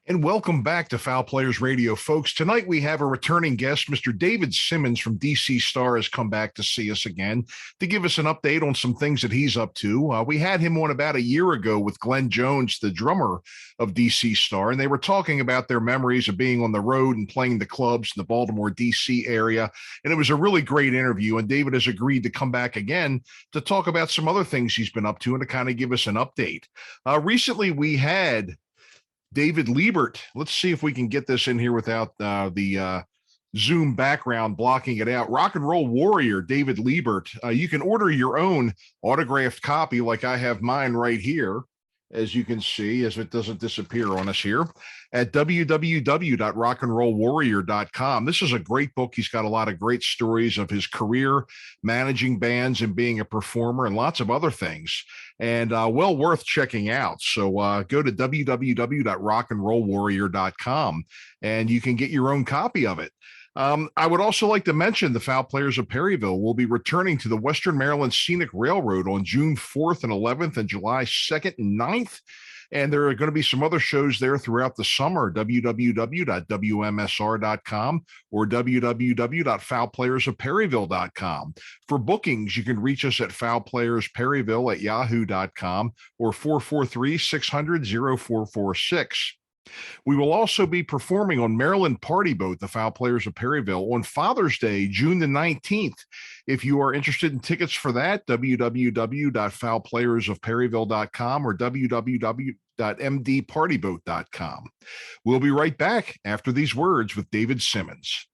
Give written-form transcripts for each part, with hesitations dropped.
And welcome back to Foul Players Radio, folks. Tonight we have a returning guest, Mr. David Simmons from c.star has come back to see us again to give us an update on some things that he's up to. We had him on about a year ago with Glenn Jones, the drummer of c.star, and they were talking about their memories of being on the road and playing the clubs in the Baltimore, D.C. area. And it was a really great interview. And David has agreed to come back again to talk about some other things he's been up to and to kind of give us an update. Recently, we had David Leibert. Let's see if we can get this in here without the Zoom background blocking it out. Rock and Roll Warrior, David Leibert. You can order your own autographed copy like I have mine right here, as you can see, as it doesn't disappear on us here, at www.rockandrollwarrior.com. This is a great book. He's got a lot of great stories of his career managing bands and being a performer and lots of other things, and well worth checking out. So go to www.rockandrollwarrior.com and you can get your own copy of it. I would also like to mention the Foul Players of Perryville will be returning to the Western Maryland Scenic Railroad on June 4th and 11th and July 2nd and 9th. And there are going to be some other shows there throughout the summer, www.wmsr.com or www.foulplayersofperryville.com. For bookings, you can reach us at foulplayersperryville@yahoo.com or 443-600-0446. We will also be performing on Maryland Party Boat, the Foul Players of Perryville, on Father's Day, June the 19th. If you are interested in tickets for that, www.foulplayersofperryville.com or www.mdpartyboat.com. We'll be right back after these words with David Simmons.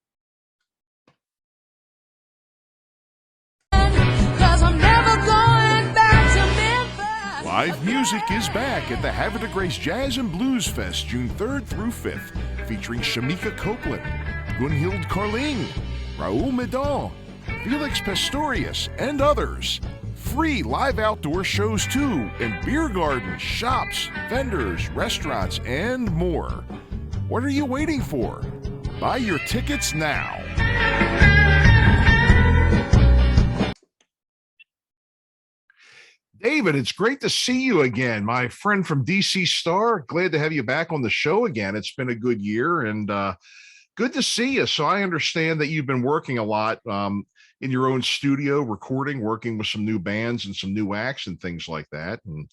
Live music is back at the Havre de Grace Jazz and Blues Fest, June 3rd through 5th, featuring Shamika Copeland, Gunhild Carling, Raoul Medon, Felix Pastorius, and others. Free live outdoor shows too, in beer gardens, shops, vendors, restaurants, and more. What are you waiting for? Buy your tickets now. David, it's great to see you again, my friend from c.star. Glad to have you back on the show again. It's been a good year and good to see you. So I understand that you've been working a lot in your own studio, recording, working with some new bands and some new acts and things like that. And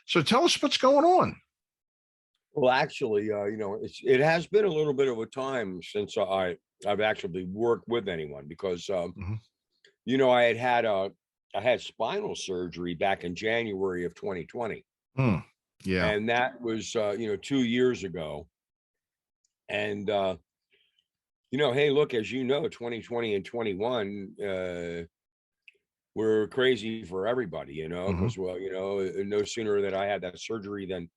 so tell us what's going on. Well, actually, it has been a little bit of a time since I've actually worked with anyone because, I had spinal surgery back in January of 2020. Yeah. And that was, 2 years ago. And, hey, look, as you know, 2020 and 21 were crazy for everybody, because, no sooner that I had that surgery than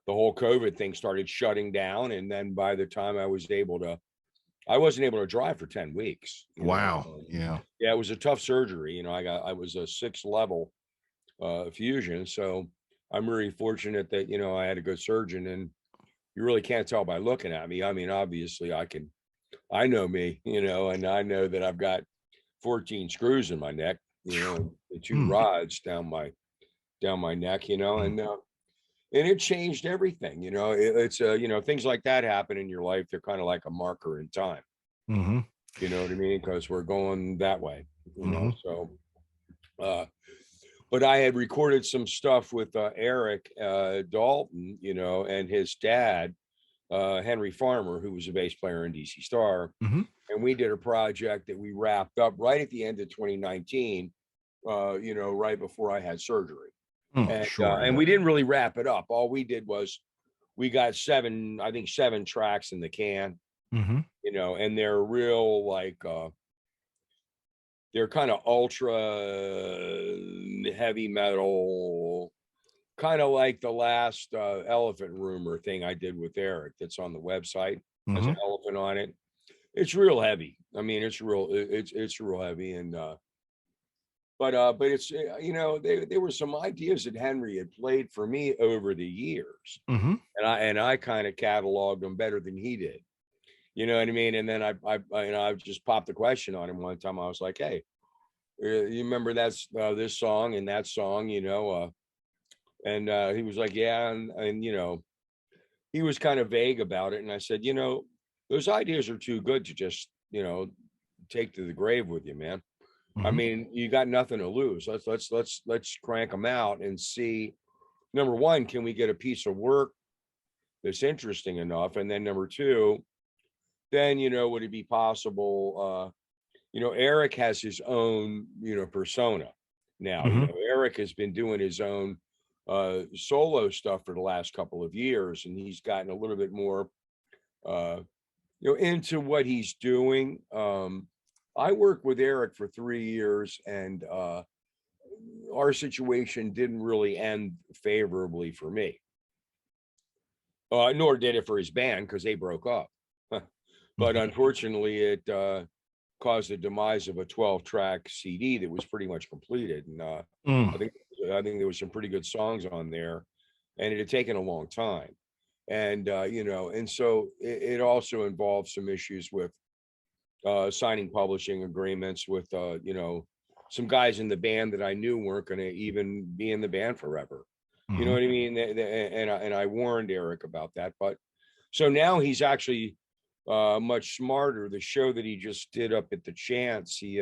the whole COVID thing started shutting down. And then by the time I wasn't able to drive for 10 weeks. Wow. Yeah, it was a tough surgery. I was a 6th level fusion. So I'm really fortunate that, I had a good surgeon, and you really can't tell by looking at me. I mean, obviously I know me, and I know that I've got 14 screws in my neck, and 2 rods down my neck, and it changed everything. It's things like that happen in your life. They're kind of like a marker in time. You know what I mean? Because we're going that way, so but I had recorded some stuff with Eric Dalton, and his dad, Henry Farmer, who was a bass player in c.star. And we did a project that we wrapped up right at the end of 2019, right before I had surgery. And we didn't really wrap it up. All we did was we got 7 tracks in the can, and they're real, like, they're kind of ultra heavy metal, kind of like the last Elephant Rumor thing I did with Eric that's on the website. There's an elephant on it. It's real heavy. I mean, it's real heavy. And but it's, there were some ideas that Henry had played for me over the years, and I kind of cataloged them better than he did. You know what I mean? And then I just popped the question on him one time. I was like, "Hey, you remember that's this song and that song?" And he was like, "Yeah," and he was kind of vague about it. And I said, those ideas are too good to just, take to the grave with you, man. I Mhm. mean, you got nothing to lose. Let's crank them out and see. Number one, can we get a piece of work that's interesting enough? And then number two, then would it be possible? Eric has his own persona now. Mhm. Eric has been doing his own solo stuff for the last couple of years, and he's gotten a little bit more uh, into what he's doing. I worked with Eric for 3 years, and our situation didn't really end favorably for me, nor did it for his band because they broke up. But Mhm. unfortunately, it caused the demise of a 12-track CD that was pretty much completed. And Mm. I think I think there was some pretty good songs on there, and it had taken a long time. And and so it also involved some issues with signing publishing agreements with some guys in the band that I knew weren't going to even be in the band forever. You know Mhm. what I mean? And I warned Eric about that. But so now he's actually much smarter. The show that he just did up at the Chance, he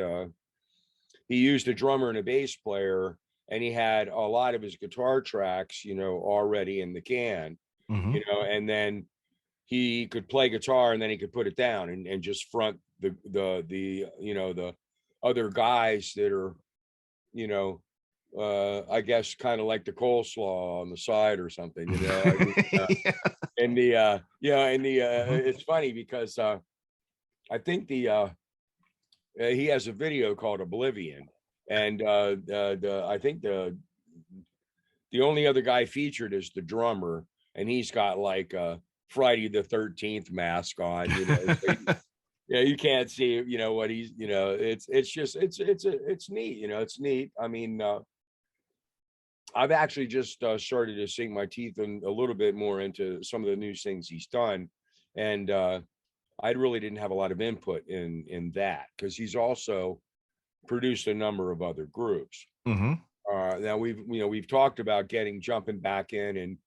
used a drummer and a bass player, and he had a lot of his guitar tracks, already in the can, Mhm. and then he could play guitar and then he could put it down and just front the other guys that are, you know, I guess kind of like the coleslaw on the side or something, I mean, Yeah. and the and the Mhm. it's funny because I think he has a video called Oblivion, and I think the only other guy featured is the drummer, and he's got like a Friday the 13th mask on, so yeah, you can't see, what he's, it's just it's neat, it's neat. I mean, I've actually just started to sink my teeth in a little bit more into some of the new things he's done, and I really didn't have a lot of input in that because he's also produced a number of other groups. Mhm. Now we've talked about jumping back in and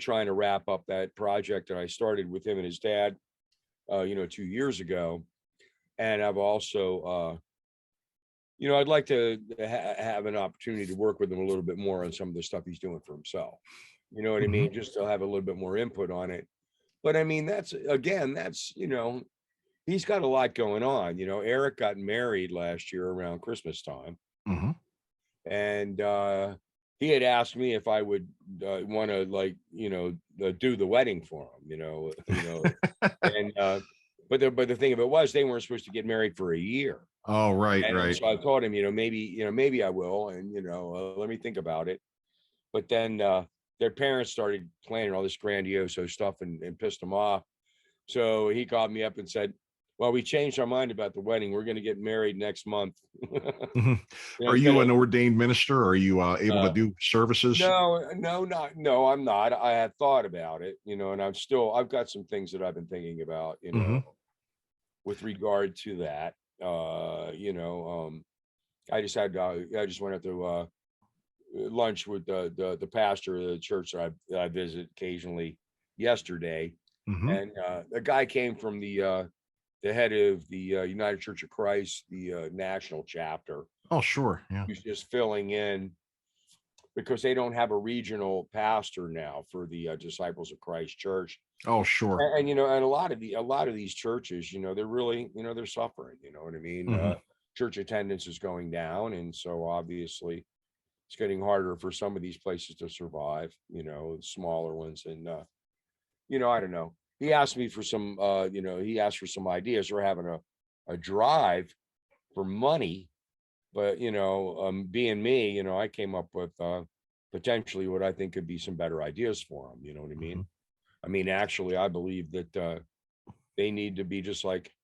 trying to wrap up that project that I started with him and his dad, 2 years ago. And I've also, I'd like to have an opportunity to work with him a little bit more on some of the stuff he's doing for himself. You know what I Mhm. mean? Just to have a little bit more input on it. But I mean, that's he's got a lot going on. Eric got married last year around Christmas time, Mhm. and he had asked me if I would want to do the wedding for him, and but the thing of it was they weren't supposed to get married for a year, Oh, right, and right. so I told him, maybe I will, and let me think about it. But then their parents started planning all this grandiose stuff and pissed him off. So he called me up and said, "Well, we changed our mind about the wedding. We're going to get married next month." Mhm. Are Instead you of an ordained minister? Are you able to uh, do services? no, I'm not. I had thought about it, and I've got some things that I've been thinking about, Mhm. with regard to that. I just went out to lunch with the pastor of the church that I visit occasionally yesterday, Mhm. and the guy came from the head of the United Church of Christ, the national chapter, Oh, sure. Yeah. who's just filling in because they don't have a regional pastor now for the Disciples of Christ Church. Oh, sure. And a lot of these churches, they're really, they're suffering. You know what I mean? Mhm. Church attendance is going down, and so obviously it's getting harder for some of these places to survive. Smaller ones, and I don't know. He asked me for some, he asked for some ideas. We're having a drive for money, but being me, I came up with potentially what I think could be some better ideas for them. You know what I mean? Mhm. I mean, actually, I believe that they need to be just like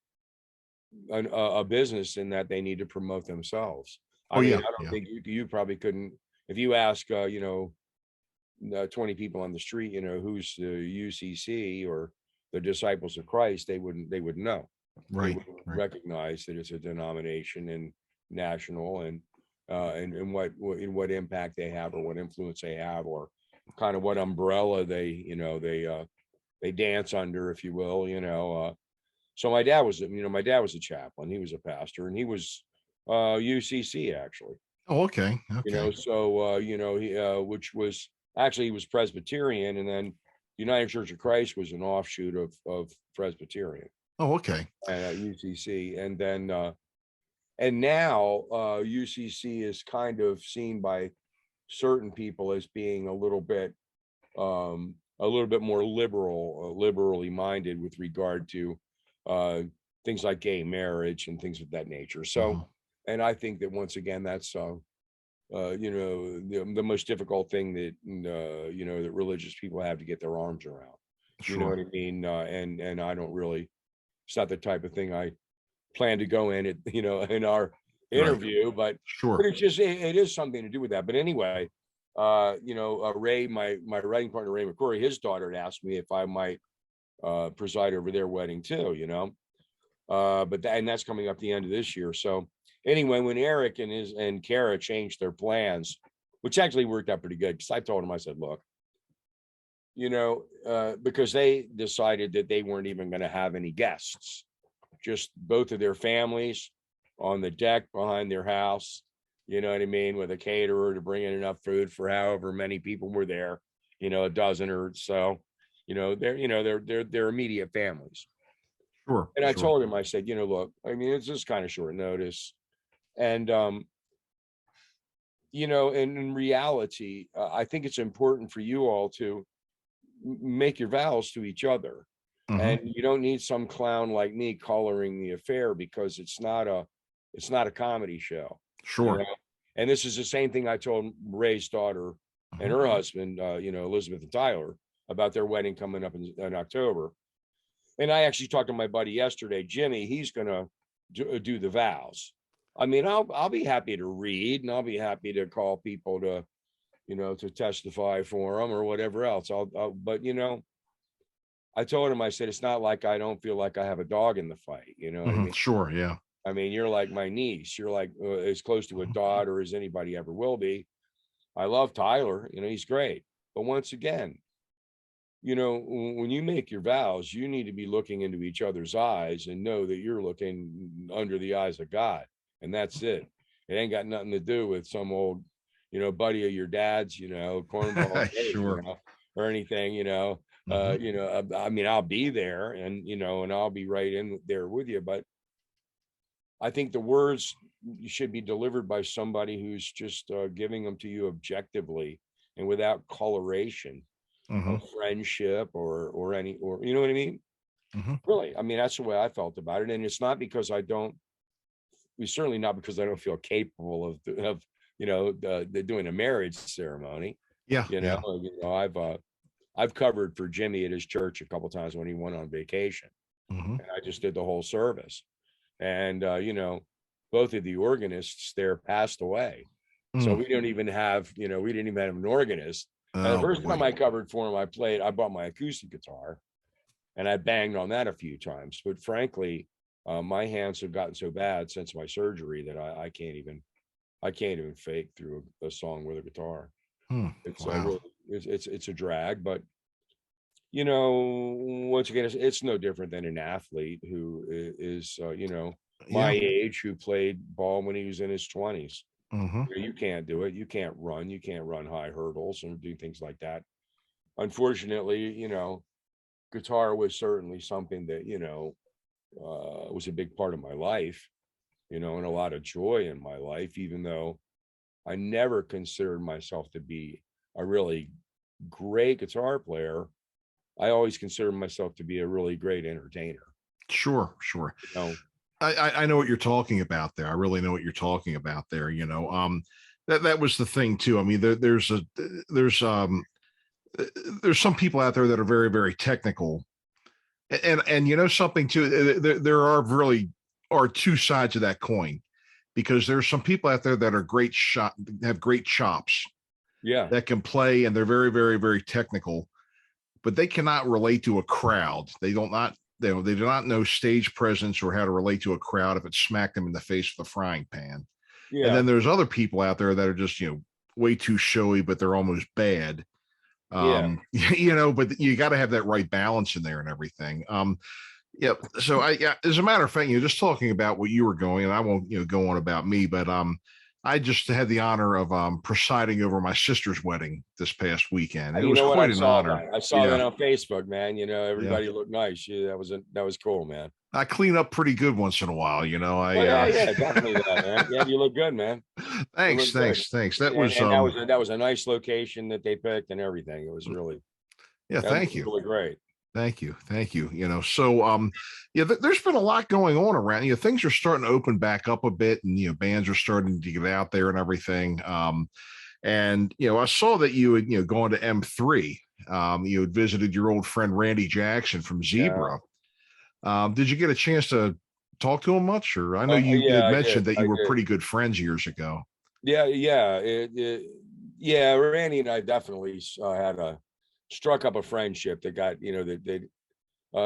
a business in that they need to promote themselves. I Oh, mean, yeah. I don't Yeah. think you probably couldn't if you ask 20 people on the street, who's the UCC or the Disciples of Christ, they wouldn't know. They Right. wouldn't Right. recognize that it's a denomination and national and what impact they have or what influence they have or kind of what umbrella they they dance under, if you will, so my dad was, a chaplain. He was a pastor, and he was UCC actually. Oh, okay. Okay. So he which was actually, he was Presbyterian, and then United Church of Christ was an offshoot of Presbyterian Oh, okay. at UCC, and then and now UCC is kind of seen by certain people as being a little bit more liberally minded with regard to things like gay marriage and things of that nature. So, and I think that once again, that's the most difficult thing that that religious people have to get their arms around. Sure. You know what I mean? And I don't really. It's not the type of thing I plan to go in in our interview, right. but it's just it is something to do with that. But anyway, Ray, my writing partner Ray McCrory, his daughter had asked me if I might preside over their wedding too. But that's coming up the end of this year. So anyway, when Eric and Kara changed their plans, which actually worked out pretty good, because I told him, I said, look, because they decided that they weren't even going to have any guests, just both of their families on the deck behind their house, you know what I mean, with a caterer to bring in enough food for however many people were there, a dozen or so, they're immediate families. Sure. And I told him, I said, look, I mean, it's just kind of short notice. And, and in reality, I think it's important for you all to make your vows to each other. And you don't need some clown like me coloring the affair, because it's not a comedy show. Sure. And this is the same thing I told Ray's daughter and her husband, Elizabeth and Tyler, about their wedding coming up in October. And I actually talked to my buddy yesterday, Jimmy. He's going to do the vows. I mean, I'll be happy to read, and I'll be happy to call people to, to testify for them or whatever else. But I told him, I said, it's not like I don't feel like I have a dog in the fight. You know what I mean? Sure. Yeah. I mean, you're like my niece. You're like as close to a daughter as anybody ever will be. I love Tyler. He's great. But once again, when you make your vows, you need to be looking into each other's eyes and know that you're looking under the eyes of God. And that's it. It ain't got nothing to do with some old, buddy of your dad's, cornball, sure. or anything, I mean, I'll be there, and, and I'll be right in there with you. But I think the words should be delivered by somebody who's just giving them to you objectively and without coloration of friendship or any, you know what I mean? Really, I mean, that's the way I felt about it. And it's not because certainly not because I don't feel capable of doing a marriage ceremony. Yeah. I've covered for Jimmy at his church a couple of times when he went on vacation, and I just did the whole service. And both of the organists there passed away, so we didn't even have an organist. And the first time I covered for him, I bought my acoustic guitar, and I banged on that a few times. But frankly, my hands have gotten so bad since my surgery that I can't even fake through a song with a guitar. It's really, it's a drag. But once again, it's no different than an athlete who is my age, who played ball when he was in his 20s. You can't do it. You can't run high hurdles and do things like that. Unfortunately, guitar was certainly something that was a big part of my life, and a lot of joy in my life, even though I never considered myself to be a really great guitar player. I always considered myself to be a really great entertainer. Sure. I know what you're talking about there. I really know what you're talking about there. That was the thing too. I mean, there's some people out there that are very, very technical, and something too. There are two sides of that coin, because there's some people out there that are have great chops. Yeah, that can play, and they're very, very, very technical, but they cannot relate to a crowd. They do not know stage presence or how to relate to a crowd if it smacked them in the face with a frying pan. Yeah. And then there's other people out there that are just, way too showy, but they're almost bad. Yeah. But you got to have that right balance in there and everything. Yeah. So yeah, as a matter of fact, just talking about what you were going, and I won't, go on about me, but I just had the honor of presiding over my sister's wedding this past weekend. It You was know what? quite an honor. I saw Yeah. that on Facebook, man. Yeah. Everybody looked nice. Yeah, that was cool, man. I clean up pretty good once in a while, Well, yeah, definitely that, man. Yeah, you look good, man. You Thanks, look good. thanks. That And, was that was a nice location that they picked and everything. It was really yeah, that thank was you. really great. Thank you. Thank you. So yeah, there's been a lot going on around. Things are starting to open back up a bit, and bands are starting to get out there and everything. And I saw that you had gone to M3. You had visited your old friend Randy Jackson from Yeah. Zebra. Did you get a chance to talk to him much? Or I know you Yeah, had I mentioned did. that I you were did. pretty good friends years ago. Yeah, yeah. Yeah, Randy and I definitely had a struck up a friendship that got,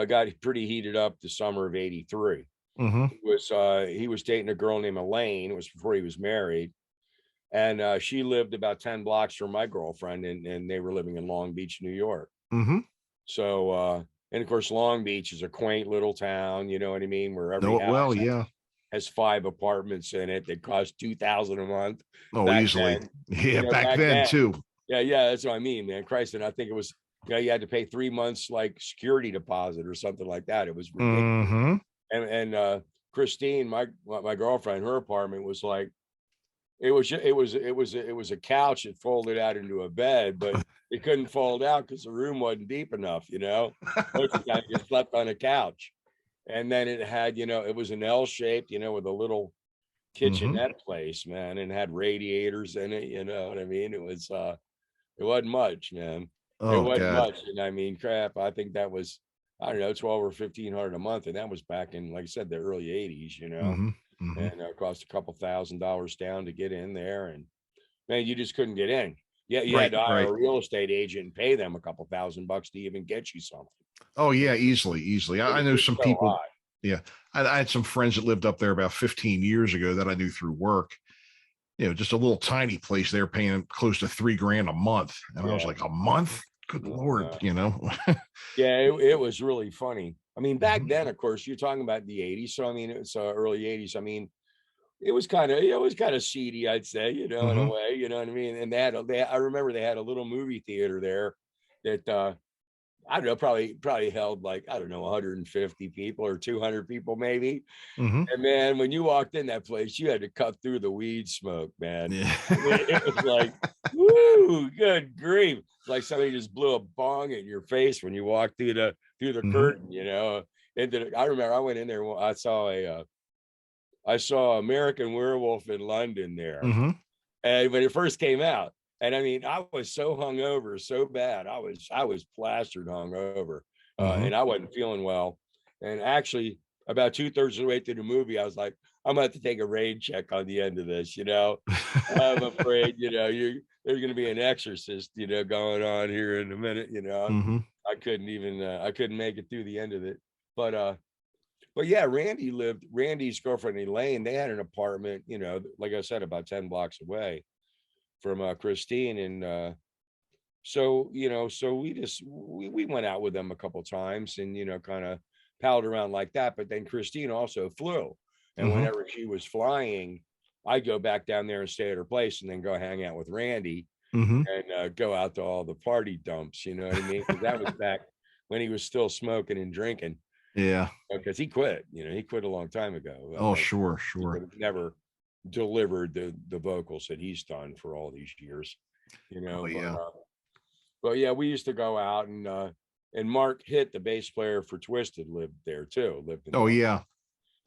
got pretty heated up the summer of '83. Mm-hmm. He was dating a girl named Elaine. It was before he was married. And she lived about 10 blocks from my girlfriend, and they were living in Long Beach, New York. Mm-hmm. So and of course Long Beach is a quaint little town, you know what I mean, where every Know it well, house yeah. has 5 apartments in it that cost 2,000 a month Oh, back easily. then. Yeah, back Back then then. too. Yeah, that's what I mean, man. Christ, and I think it was, you had to pay 3 months like security deposit or something like that. It was ridiculous. Mm-hmm. And Christine, my girlfriend, her apartment was like, it was a couch that folded out into a bed, but it couldn't fold out because the room wasn't deep enough. Most of the time you slept on a couch, and then it had, it was an L shaped, with a little Mm-hmm. kitchenette place, man, and had radiators in it. You know what I mean? It wasn't much, man. It Oh wasn't God. much, and I mean, crap. I think that was, I don't know, 12 or 1,500 a month, and that was back in, like I said, the early '80s. Mm-hmm. Mm-hmm. And it cost a couple $1,000 down to get in there, and man, you just couldn't get in. Yeah, you had Right, to hire right. a real estate agent and pay them a couple $1,000 to even get you something. Oh yeah, easily, easily. I know It was some so people. high. Yeah, I had some friends that lived up there about 15 years ago that I knew through work. Just a little tiny place. They're paying close to $3,000 a month, and I was Yeah. like, a month? Good Lord, Uh, you know. yeah, it was really funny. I mean, back Mhm. then, of course, you're talking about the '80s, so I mean, it's early '80s. I mean, it was kind of seedy, I'd say, in a Mhm. way, you know what I mean. And I remember they had a little movie theater there that I don't know, probably held like, I don't know, 150 people or 200 people maybe. Mhm. And man, when you walked in that place, you had to cut through the weed smoke, man. Yeah. I mean, it was like, woo, good grief. It's like somebody just blew a bong in your face when you walked through the Mhm. curtain. I remember I went in there, I saw American Werewolf in London there. Mhm. And when it first came out, and I mean, I was so hungover, so bad. I was plastered hungover, Mhm. and I wasn't feeling well. And actually, about 2/3 of the way through the movie, I was like, I'm gonna have to take a rain check on the end of this. I'm afraid, there's gonna be an exorcist, going on here in a minute. Mhm. I couldn't make it through the end of it. But but yeah, Randy's girlfriend Elaine, they had an apartment, like I said, about 10 blocks away from Christine. And so we went out with them a couple times and, kind of palled around like that. But then Christine also flew. And Mhm. whenever she was flying, I'd go back down there and stay at her place and then go hang out with Randy Mhm. and go out to all the party dumps. You know what I mean? Because that was back when he was still smoking and drinking. Yeah. Because he quit, he quit a long time ago. Oh, Like, sure, he sure. would have never delivered the vocals that he's done for all these years, Oh, but yeah. but yeah, we used to go out and Mark Hitt, the bass player for Twisted, lived there too, lived in Oh, Long. yeah.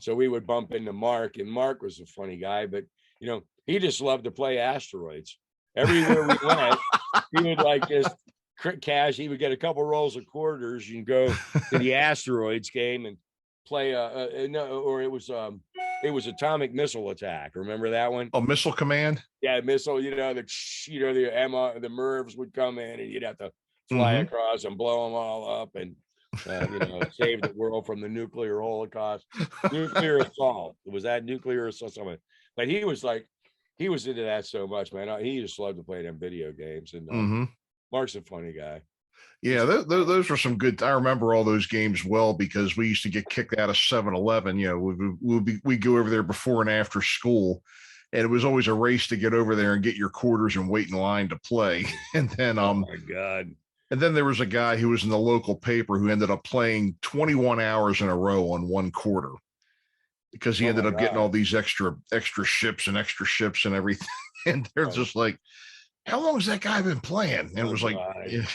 So we would bump into Mark, and Mark was a funny guy, but he just loved to play asteroids. Everywhere we went, he would like just cash. He would get a couple rolls of quarters and go to the asteroids game and play no, or it was Atomic Missile Attack. Remember that one? Oh, Missile Command? Yeah, missile. The Emma, the MIRVs would come in, and you'd have to fly Mhm. across and blow them all up, and save the world from the nuclear holocaust, nuclear assault. Was that nuclear assault? Something. But he was into that so much, man. He just loved to play them video games, and Mhm. Mark's a funny guy. Yeah, those were some good. I remember all those games well because we used to get kicked out of 7-Eleven. You know, we'd go over there before and after school, and it was always a race to get over there and get your quarters and wait in line to play. And then, Oh my God. and then there was a guy who was in the local paper who ended up playing 21 hours in a row on one quarter because he Oh ended my up getting all God. these extra ships and everything. And they're Oh, just like, how long has that guy been playing? And it oh was like, God. yeah.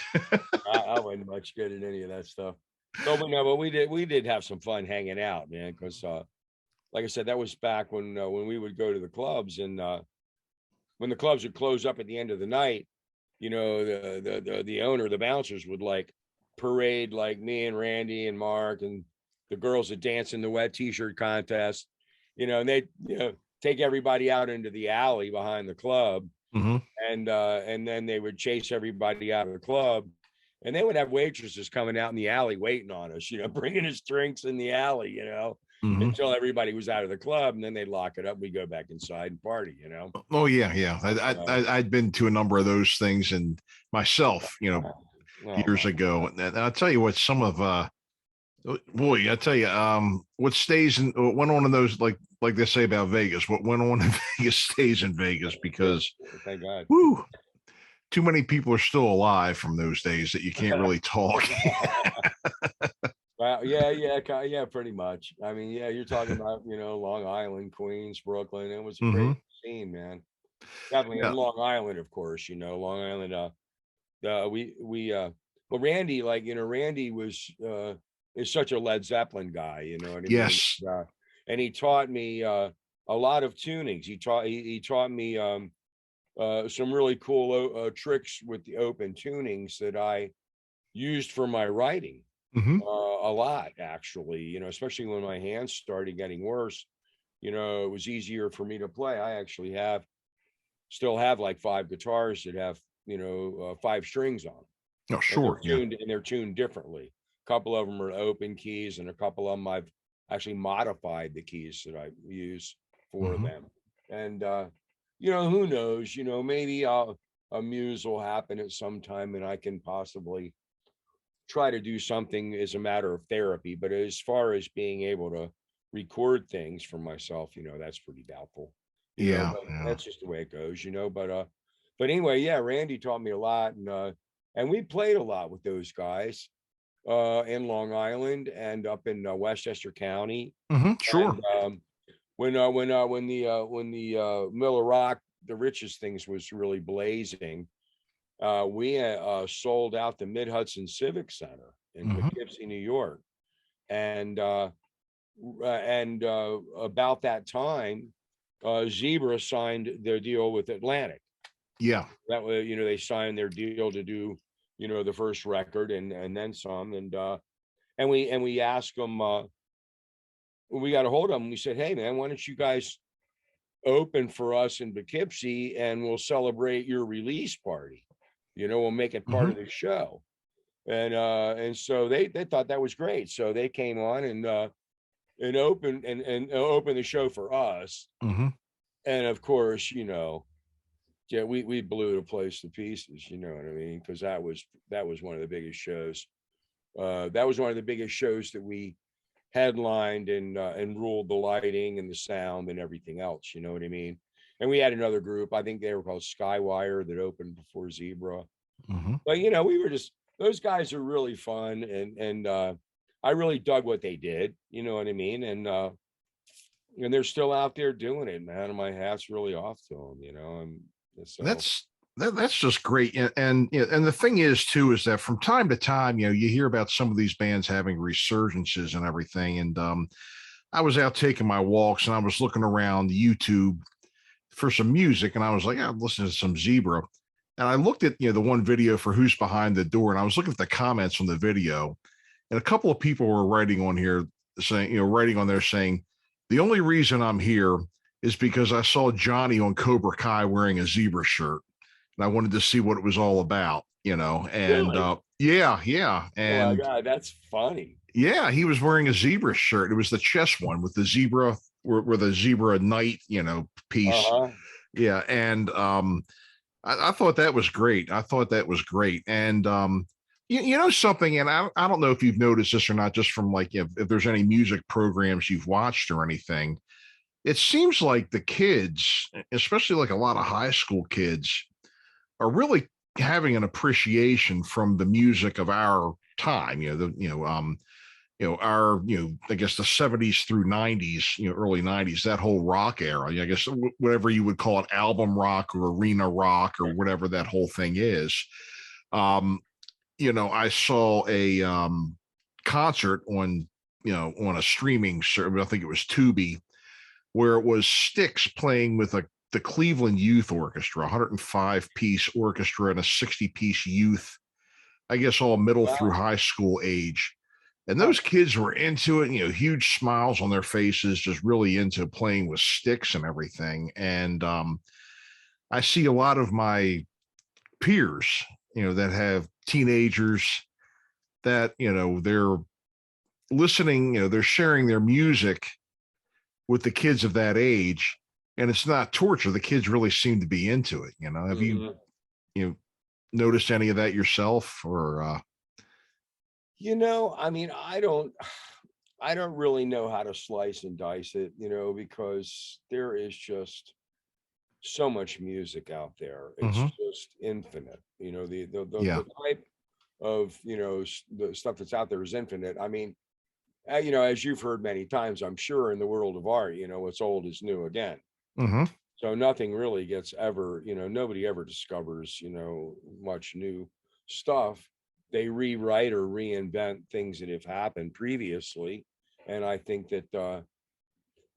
I wasn't much good at any of that stuff. No, but no, but we did have some fun hanging out, man. Because like I said, that was back when we would go to the clubs, and when the clubs would close up at the end of the night, you know, the owner, the bouncers would like parade like me and Randy and Mark and the girls that dance in the wet t-shirt contest, you know, and they take everybody out into the alley behind the club, Mhm. and then they would chase everybody out of the club, and they would have waitresses coming out in the alley waiting on us, you know, bringing us drinks in the alley, you know, Mhm. until everybody was out of the club, and then they'd lock it up. We go back inside and party, you know. Oh yeah, yeah. So, I'd been to a number of those things and myself, you know, oh years my ago. And I'll tell you what, some of boy, I tell you, what stays in what went on in those like they say about Vegas, what went on in Vegas stays in Vegas sure, because sure, thank God. whoo, too many people are still alive from those days that you can't really talk. Well, yeah, yeah, yeah, pretty much. I mean, yeah, you're talking about, you know, Long Island, Queens, Brooklyn. It was a Hmm. crazy scene, man. Definitely in Yeah. Long Island, of course, you know, Long Island. Well, Randy, like, you know, Randy was is such a Led Zeppelin guy, you know what I mean? Yes. And he taught me a lot of tunings. He taught me some really cool tricks with the open tunings that I used for my writing. Hmm. A lot, actually, you know, especially when my hands started getting worse, you know, it was easier for me to play. I actually still have like 5 guitars that have, you know, 5 strings on, Oh, and sure. Yeah. they're tuned differently. A couple of them are open keys, and a couple of them I've actually modified the keys that I use for Hmm. them. And you know, who knows, you know, maybe a muse will happen at some time and I can possibly try to do something as a matter of therapy. But as far as being able to record things for myself, you know, that's pretty doubtful, you know, Yeah. but Yeah. that's just the way it goes, you know. But anyway, yeah, Randy taught me a lot, and we played a lot with those guys in Long Island and up in Westchester County. Sure. And when the Miller Rock, the richest things was really blazing, we sold out the Mid Hudson Civic Center in Hmm. Poughkeepsie, New York, and about that time, Zebra signed their deal with Atlantic. Yeah. That way, you know, they signed their deal to do, you know, the first record and then some, and we asked them, when we got a hold of them, we said, hey man, why don't you guys open for us in Poughkeepsie and we'll celebrate your release party, you know, we'll make it part Hmm. of the show. And so they thought that was great, so they came on and opened the show for us. Hmm. And of course, you know, yeah, we blew the place to pieces, you know what I mean, because that was one of the biggest shows. That was one of the biggest shows that we headlined and ruled the lighting and the sound and everything else, you know what I mean. And we had another group, I think they were called Skywire, that opened before Zebra. Hmm. But you know, we were just, those guys are really fun, and I really dug what they did, you know what I mean. And they're still out there doing it, man. And my hat's really off to them, you know. And so, That's that's just great. And you know, and the thing is too is that from time to time, you know, you hear about some of these bands having resurgences and everything. And I was out taking my walks and I was looking around YouTube for some music, and I was like, yeah, I'm listening to some Zebra. And I looked at, you know, the one video for Who's Behind the Door, and I was looking at the comments on the video, and a couple of people were writing on here saying, you know, writing on there saying, the only reason I'm here is because I saw Johnny on Cobra Kai wearing a zebra shirt, and I wanted to see what it was all about, you know. And really, yeah, yeah. oh my And God, that's funny. yeah, he was wearing a zebra shirt. It was the chest one with the zebra, where the zebra knight, you know, piece. Uh-huh. Yeah. And I thought that was great. I thought that was great. And you know something, and I don't know if you've noticed this or not, just from like if there's any music programs you've watched or anything. It seems like the kids, especially like a lot of high school kids, are really having an appreciation from the music of our time. Our, I guess the 70s through 90s, early 90s, that whole rock era. I guess whatever you would call it, album rock or arena rock or whatever that whole thing is. Um, I saw a concert on, on a streaming service. I think it was Tubi, where it was Styx playing with the Cleveland Youth Orchestra, 105 piece orchestra and a 60-piece youth, I guess all middle through Wow. high school age. And Huh. those kids were into it, huge smiles on their faces, just really into playing with sticks and everything. And I see a lot of my peers, that have teenagers that, they're listening, they're sharing their music with the kids of that age. And it's not torture. The kids really seem to be into it. Have Mhm. you know, noticed any of that yourself or, I mean, I don't really know how to slice and dice it, because there is just so much music out there. It's Mhm. just infinite. Yeah. The type of, the stuff that's out there is infinite. I mean, as you've heard many times, I'm sure in the world of art, what's old is new again. Mhm. So nothing really gets ever, nobody ever discovers, much new stuff. They rewrite or reinvent things that have happened previously. And I think that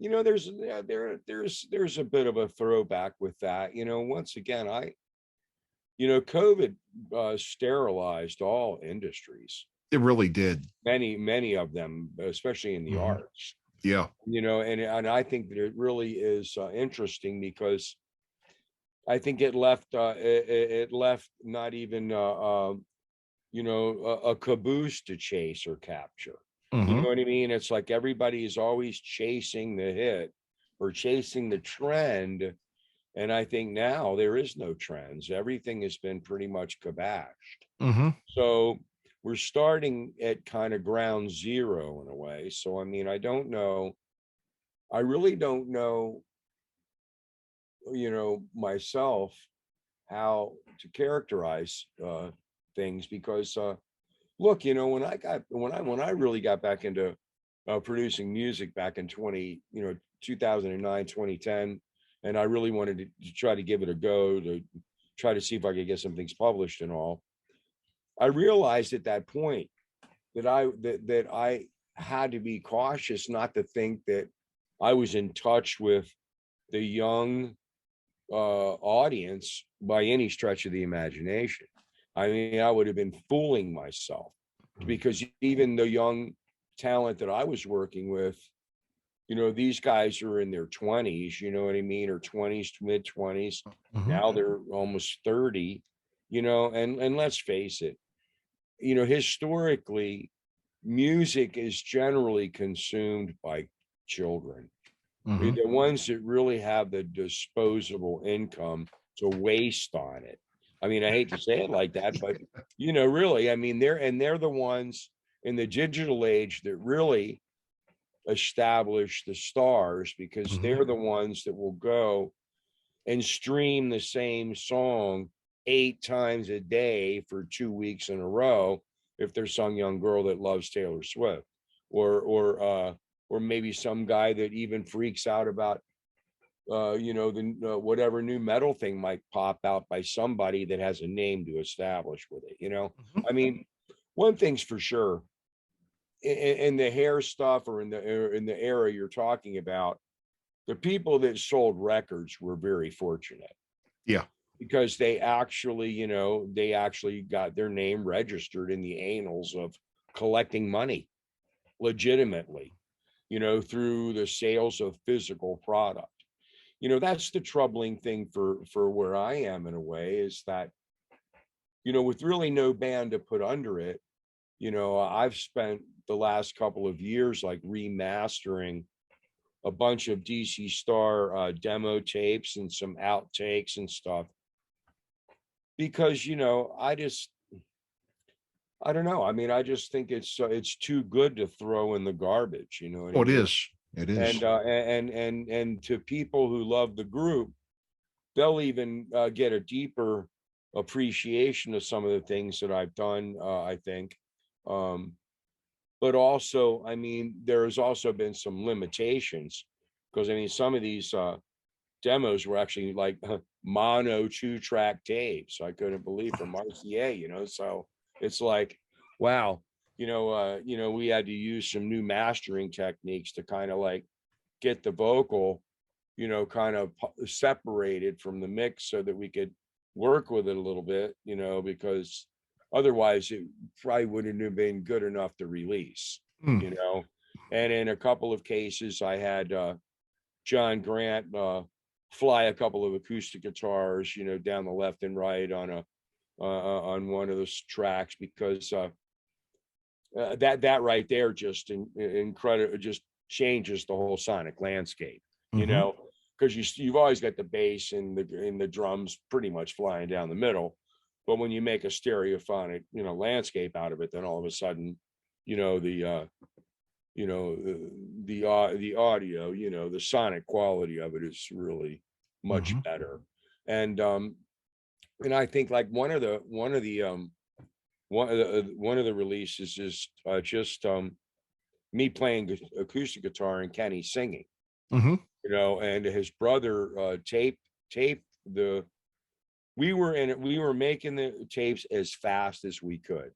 there's there's a bit of a throwback with that. Once again, COVID sterilized all industries, It really did. many of them, especially in the Mhm. arts. Yeah. And I think that it really is interesting because I think it left it left not even a caboose to chase or capture. You Mhm. know what I mean? It's like everybody is always chasing the hit or chasing the trend. And I think now there is no trends. Everything has been pretty much kabashed. Mhm. So we're starting at kind of ground zero in a way. So I mean, I don't know. I really don't know, myself how to characterize things because look, when I really got back into producing music back in 2009, 2010, and I really wanted to try to give it a go to try to see if I could get some things published and all. I realized at that point that I had to be cautious not to think that I was in touch with the young audience by any stretch of the imagination. I mean, I would have been fooling myself because even the young talent that I was working with, these guys are in their 20s, you know what I mean, or 20s to mid 20s. Mhm. Now they're almost 30, and let's face it, historically, music is generally consumed by children. Mhm. The ones that really have the disposable income to waste on it. I mean, I hate to say it like that, but really, I mean, they're the ones in the digital age that really establish the stars because Mhm. they're the ones that will go and stream the same song 8 times a day for 2 weeks in a row if there's some young girl that loves Taylor Swift or maybe some guy that even freaks out about the whatever new metal thing might pop out by somebody that has a name to establish with it. Mhm. I mean, one thing's for sure, in the hair stuff or in the era you're talking about, the people that sold records were very fortunate Yeah. because they actually got their name registered in the annals of collecting money legitimately, through the sales of physical product. That's the troubling thing for where I am in a way is that, with really no band to put under it, I've spent the last couple of years like remastering a bunch of DC Star demo tapes and some outtakes and stuff. because, I don't know. I mean, I just think it's too good to throw in the garbage. You know what I Oh, it mean? is. It is. And to people who love the group, they'll even get a deeper appreciation of some of the things that I've done. I think, but also, I mean, there has also been some limitations because I mean, some of these demos were actually like mono 2-track tapes. I couldn't believe from RCA. So it's like, wow, we had to use some new mastering techniques to kind of like get the vocal, kind of separated from the mix so that we could work with it a little bit, because otherwise it probably wouldn't have been good enough to release, Hmm. And in a couple of cases, I had John Grant fly a couple of acoustic guitars, down the left and right on one of those tracks because that right there just incredible, just changes the whole sonic landscape, Mhm. because you've always got the bass and the drums pretty much flying down the middle, but when you make a stereophonic landscape out of it, then all of a sudden, the the audio, the sonic quality of it is really much Mhm. better. And I think like one of the releases is just me playing acoustic guitar and Kenny singing, Mhm. and his brother taped the we were making the tapes as fast as we could,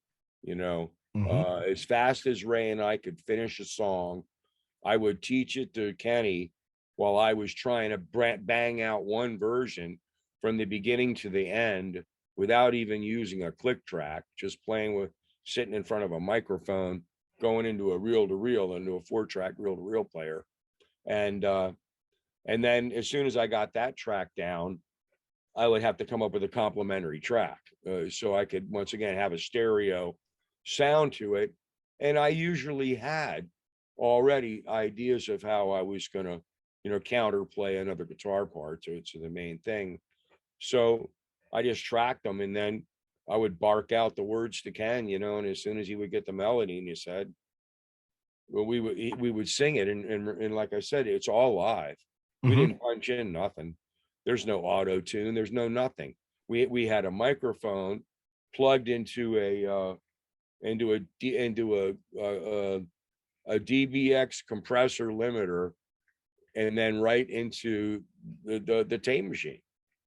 Mhm. as fast as Ray and I could finish a song. I would teach it to Kenny while I was trying to bang out one version from the beginning to the end without even using a click track, just playing with sitting in front of a microphone, going into a reel to reel, into a 4-track reel to reel player. And and then as soon as I got that track down, I would have to come up with a complementary track so I could once again have a stereo sound to it. And I usually had already ideas of how I was going to, counterplay another guitar part to the main thing. So I just tracked them, and then I would bark out the words to Ken, and as soon as he would get the melody in his head, well, we would sing it, and like I said, it's all live. We Mhm. didn't punch in nothing. There's no auto tune. There's no nothing. We had a microphone plugged into a DBX compressor limiter, and then right into the tape machine,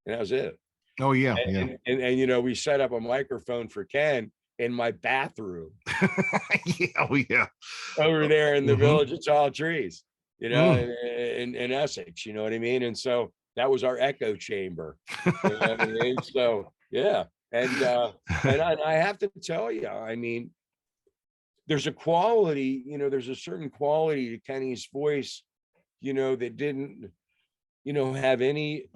and that was it. Oh, yeah, yeah. And we set up a microphone for Ken in my bathroom Yeah, oh, yeah. over there in the Mhm. Village of Tall Trees, Mm. in Essex, you know what I mean? And so that was our echo chamber. You know what I mean? So yeah. And I have to tell you, I mean, there's a quality, there's a certain quality to Kenny's voice, that didn't, have any,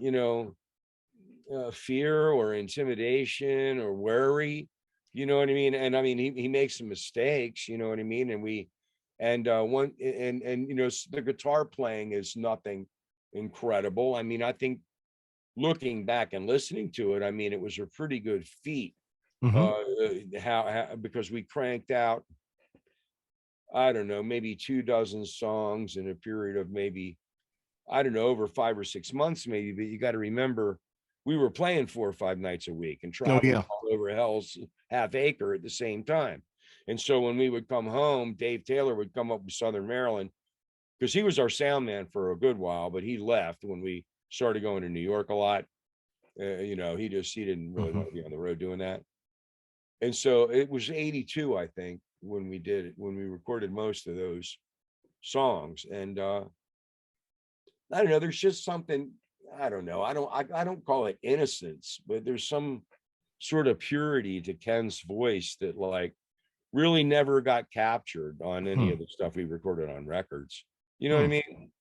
fear or intimidation or worry, you know what I mean? And I mean, he makes some mistakes, you know what I mean? And the guitar playing is nothing incredible. I mean, I think looking back and listening to it, I mean, it was a pretty good feat. Mhm. How because we cranked out, I don't know, maybe 2 dozen songs in a period of maybe, I don't know, over 5 or 6 months, maybe. But you got to remember, we were playing 4 or 5 nights a week and Oh, traveling yeah. all over hell's half acre at the same time. And so when we would come home, Dave Taylor would come up with Southern Maryland because he was our sound man for a good while, but he left when we started going to New York a lot. He didn't really Mhm. want to be on the road doing that. And so it was 82, I think, when we did it, when we recorded most of those songs. And I don't know. There's just something. I don't know. I don't call it innocence, but there's some sort of purity to Ken's voice that like really never got captured on any Hmm. of the stuff we recorded on records. You know what I Hmm. mean?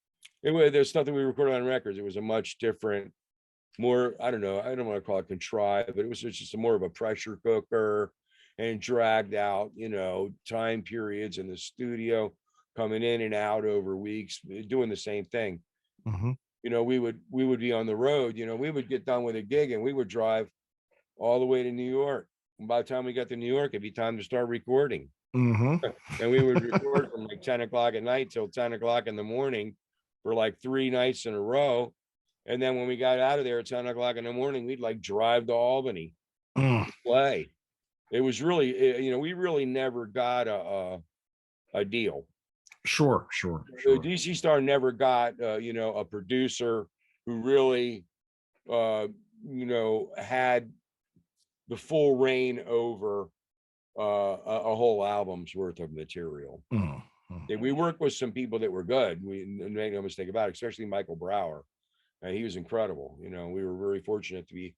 There's stuff that we recorded on records. It was a much different, more. I don't know. I don't want to call it contrived, but it was just more of a pressure cooker and dragged out. Time periods in the studio, coming in and out over weeks, doing the same thing. Mhm. We would be on the road, we would get done with a gig and we would drive all the way to New York. And by the time we got to New York, it'd be time to start recording. Mm-hmm. And we would record from like 10 o'clock at night till 10 o'clock in the morning for like 3 nights in a row. And then when we got out of there at 10 o'clock in the morning, we'd like drive to Albany to play. It was really, you know, we really never got a deal. Sure. c.star never got, you know, a producer who really, you know, had the full reign over a whole album's worth of material. We worked with some people that were good. We made no mistake about it, especially Michael Brower. He was incredible. You know, we were very fortunate to be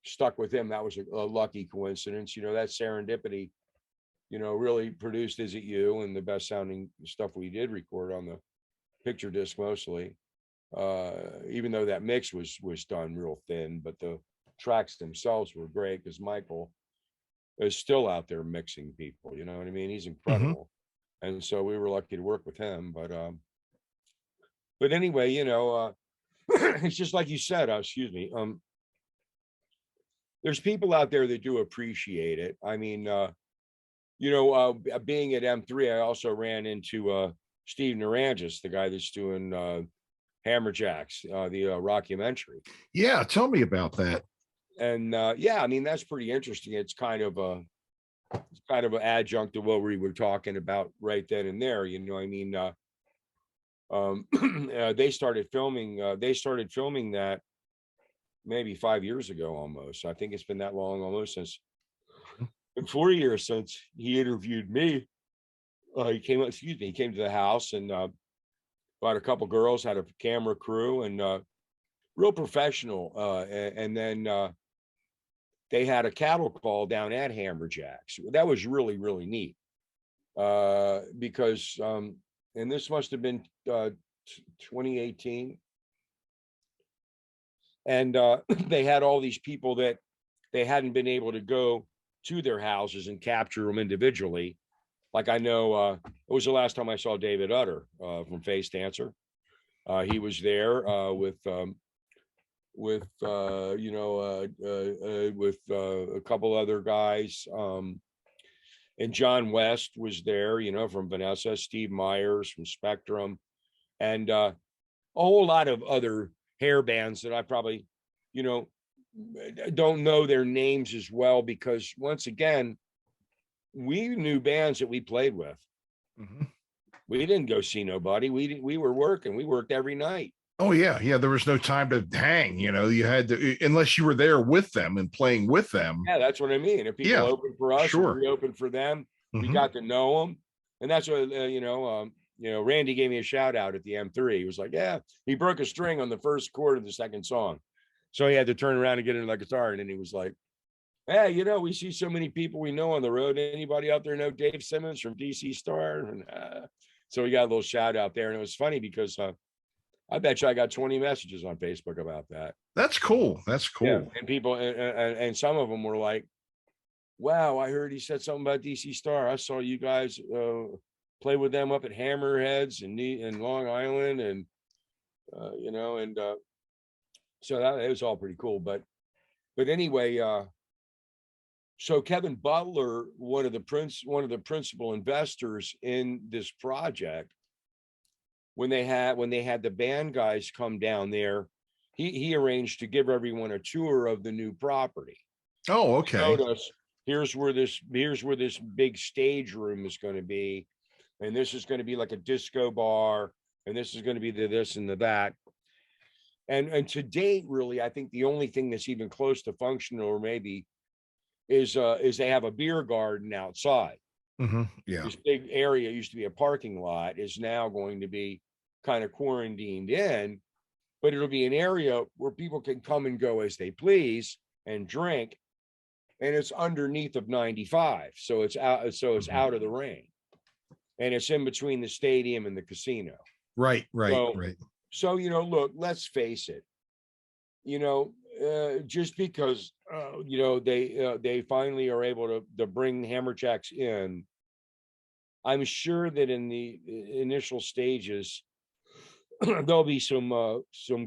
stuck with him. That was a lucky coincidence. You know, that serendipity, you know, really produced Is It You and the best sounding stuff we did record on the picture disc mostly. Even though that mix was done real thin, but the tracks themselves were great because Michael is still out there mixing people. You know what I mean? He's incredible. And so we were lucky to work with him. But anyway, you know, it's just like you said, excuse me. There's people out there that do appreciate it. I mean, you know, being at M3, I also ran into Steve Narangis, the guy that's doing Hammerjacks, the rockumentary. Yeah, tell me about that. And yeah, I mean, that's pretty interesting. It's kind of an adjunct to what we were talking about right then and there. You know, I mean, they started filming that maybe 5 years ago almost. I think it's been that long, almost since 4 years since he interviewed me. He came to the house and brought a couple girls, had a camera crew, and real professional. And then they had a cattle call down at Hammerjacks. That was really, really neat because, and this must have been 2018. And they had all these people that they hadn't been able to go to their houses and capture them individually. Like I know it was the last time I saw David Utter from Face Dancer. He was there with you know, with a couple other guys. And John West was there, you know, from Vanessa, Steve Myers from Spectrum, and a whole lot of other hair bands that I probably, you know, don't know their names as well, because once again, we knew bands that we played with. We didn't go see nobody. We were working. We worked every night. Oh yeah. There was no time to hang. You know, you had to, unless you were there with them and playing with them. Yeah, that's what I mean. If people opened for us, sure, we opened for them. We got to know them, and that's what you know. You know, Randy gave me a shout out at the M3. He was like, "Yeah, he broke a string on the first chord of the second song, so he had to turn around and get into the guitar." And then he was like, "Hey, you know, we see so many people we know on the road. Anybody out there know Dave Simmons from c.star?" And so we got a little shout out there, and it was funny because I bet you I got 20 messages on Facebook about that. That's cool. That's cool. Yeah. And people, and some of them were like, "Wow, I heard he said something about c.star. I saw you guys play with them up at Hammerheads in Long Island, and you know, and so that it was all pretty cool." But anyway, so Kevin Butler, one of the principal investors in this project, when they had the band guys come down there, he arranged to give everyone a tour of the new property. Oh, okay. He showed us, here's where this big stage room is going to be, and this is going to be like a disco bar, and this is going to be the this and the that. And to date, really, I think the only thing that's even close to functional, or maybe, is they have a beer garden outside. Yeah. This big area used to be a parking lot, is now going to be kind of quarantined in, but it'll be an area where people can come and go as they please and drink, and it's underneath of 95, so it's out. So it's out of the rain, and it's in between the stadium and the casino. Right. So you know, look, let's face it. You know, just because you know they finally are able to bring Hammerjacks in, I'm sure that in the initial stages there'll be some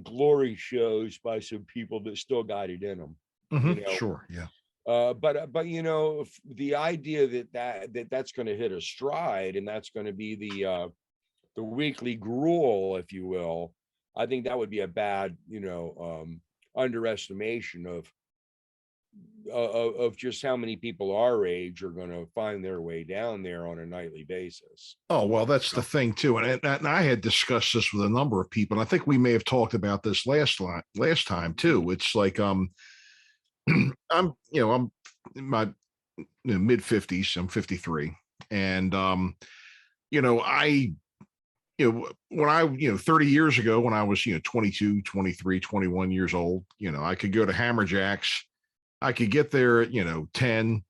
glory shows by some people that still got it in them. You know? Sure. Yeah. But you know, the idea that's going to hit a stride, and that's going to be the weekly gruel, if you will, I think that would be a bad, underestimation of just how many people our age are going to find their way down there on a nightly basis. Oh, well, that's the thing too. And I had discussed this with a number of people. And I think we may have talked about this last time too. It's like I'm in my mid 50s. I'm 53. And I when I 30 years ago, when I was 22, 23, 21 years old, I could go to Hammerjacks. I could get there at 10,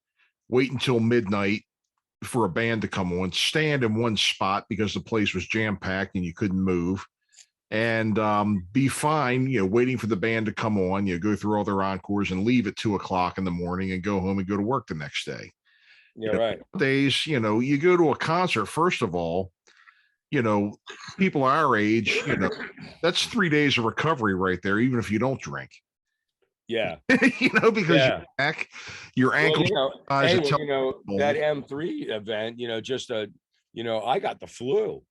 wait until midnight for a band to come on, stand in one spot because the place was jam packed and you couldn't move, and be fine, waiting for the band to come on, go through all their encores and leave at 2 o'clock in the morning and go home and go to work the next day. Yeah, right. Nowadays, you go to a concert, first of all, people our age, that's 3 days of recovery right there, even if you don't drink. Yeah. Because your ankles, that M3 event, I got the flu.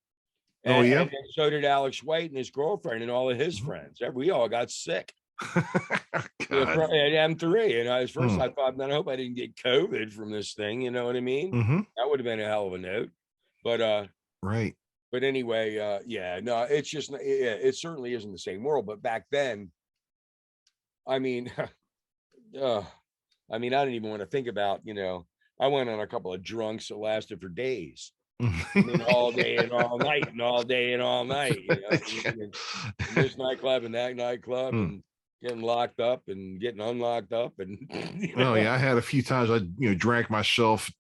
And so did Alex White and his girlfriend and all of his friends. We all got sick at M3. And at first I thought, man, I hope I didn't get COVID from this thing. You know what I mean? That would have been a hell of a note. But right. But anyway, it's just, it certainly isn't the same world. But back then, I mean, I don't even want to think about, I went on a couple of drunks that lasted for days. All day and all night and all day and all night, this nightclub and that nightclub and getting locked up and getting unlocked up. And I had a few times I drank myself.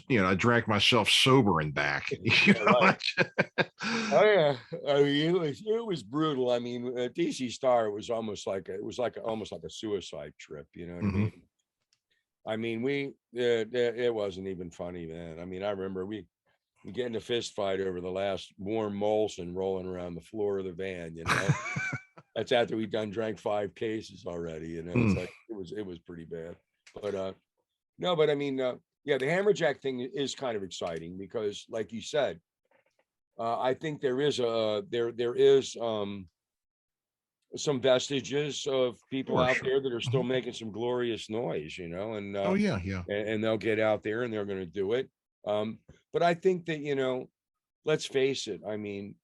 I drank myself sober and back. Right. Oh yeah, I mean it was brutal. I mean, c.star was almost like a suicide trip. You know what I mean? I mean, it wasn't even funny, man. I mean, I remember we get in a fist fight over the last warm Molson rolling around the floor of the van. That's after we'd drank 5 cases already. It's like it was pretty bad. But no, but I mean. Yeah, the Hammerjack thing is kind of exciting because, like you said, I think there is some vestiges of people out there that are still making some glorious noise, and and they'll get out there and they're going to do it. But I think that let's face it. I mean,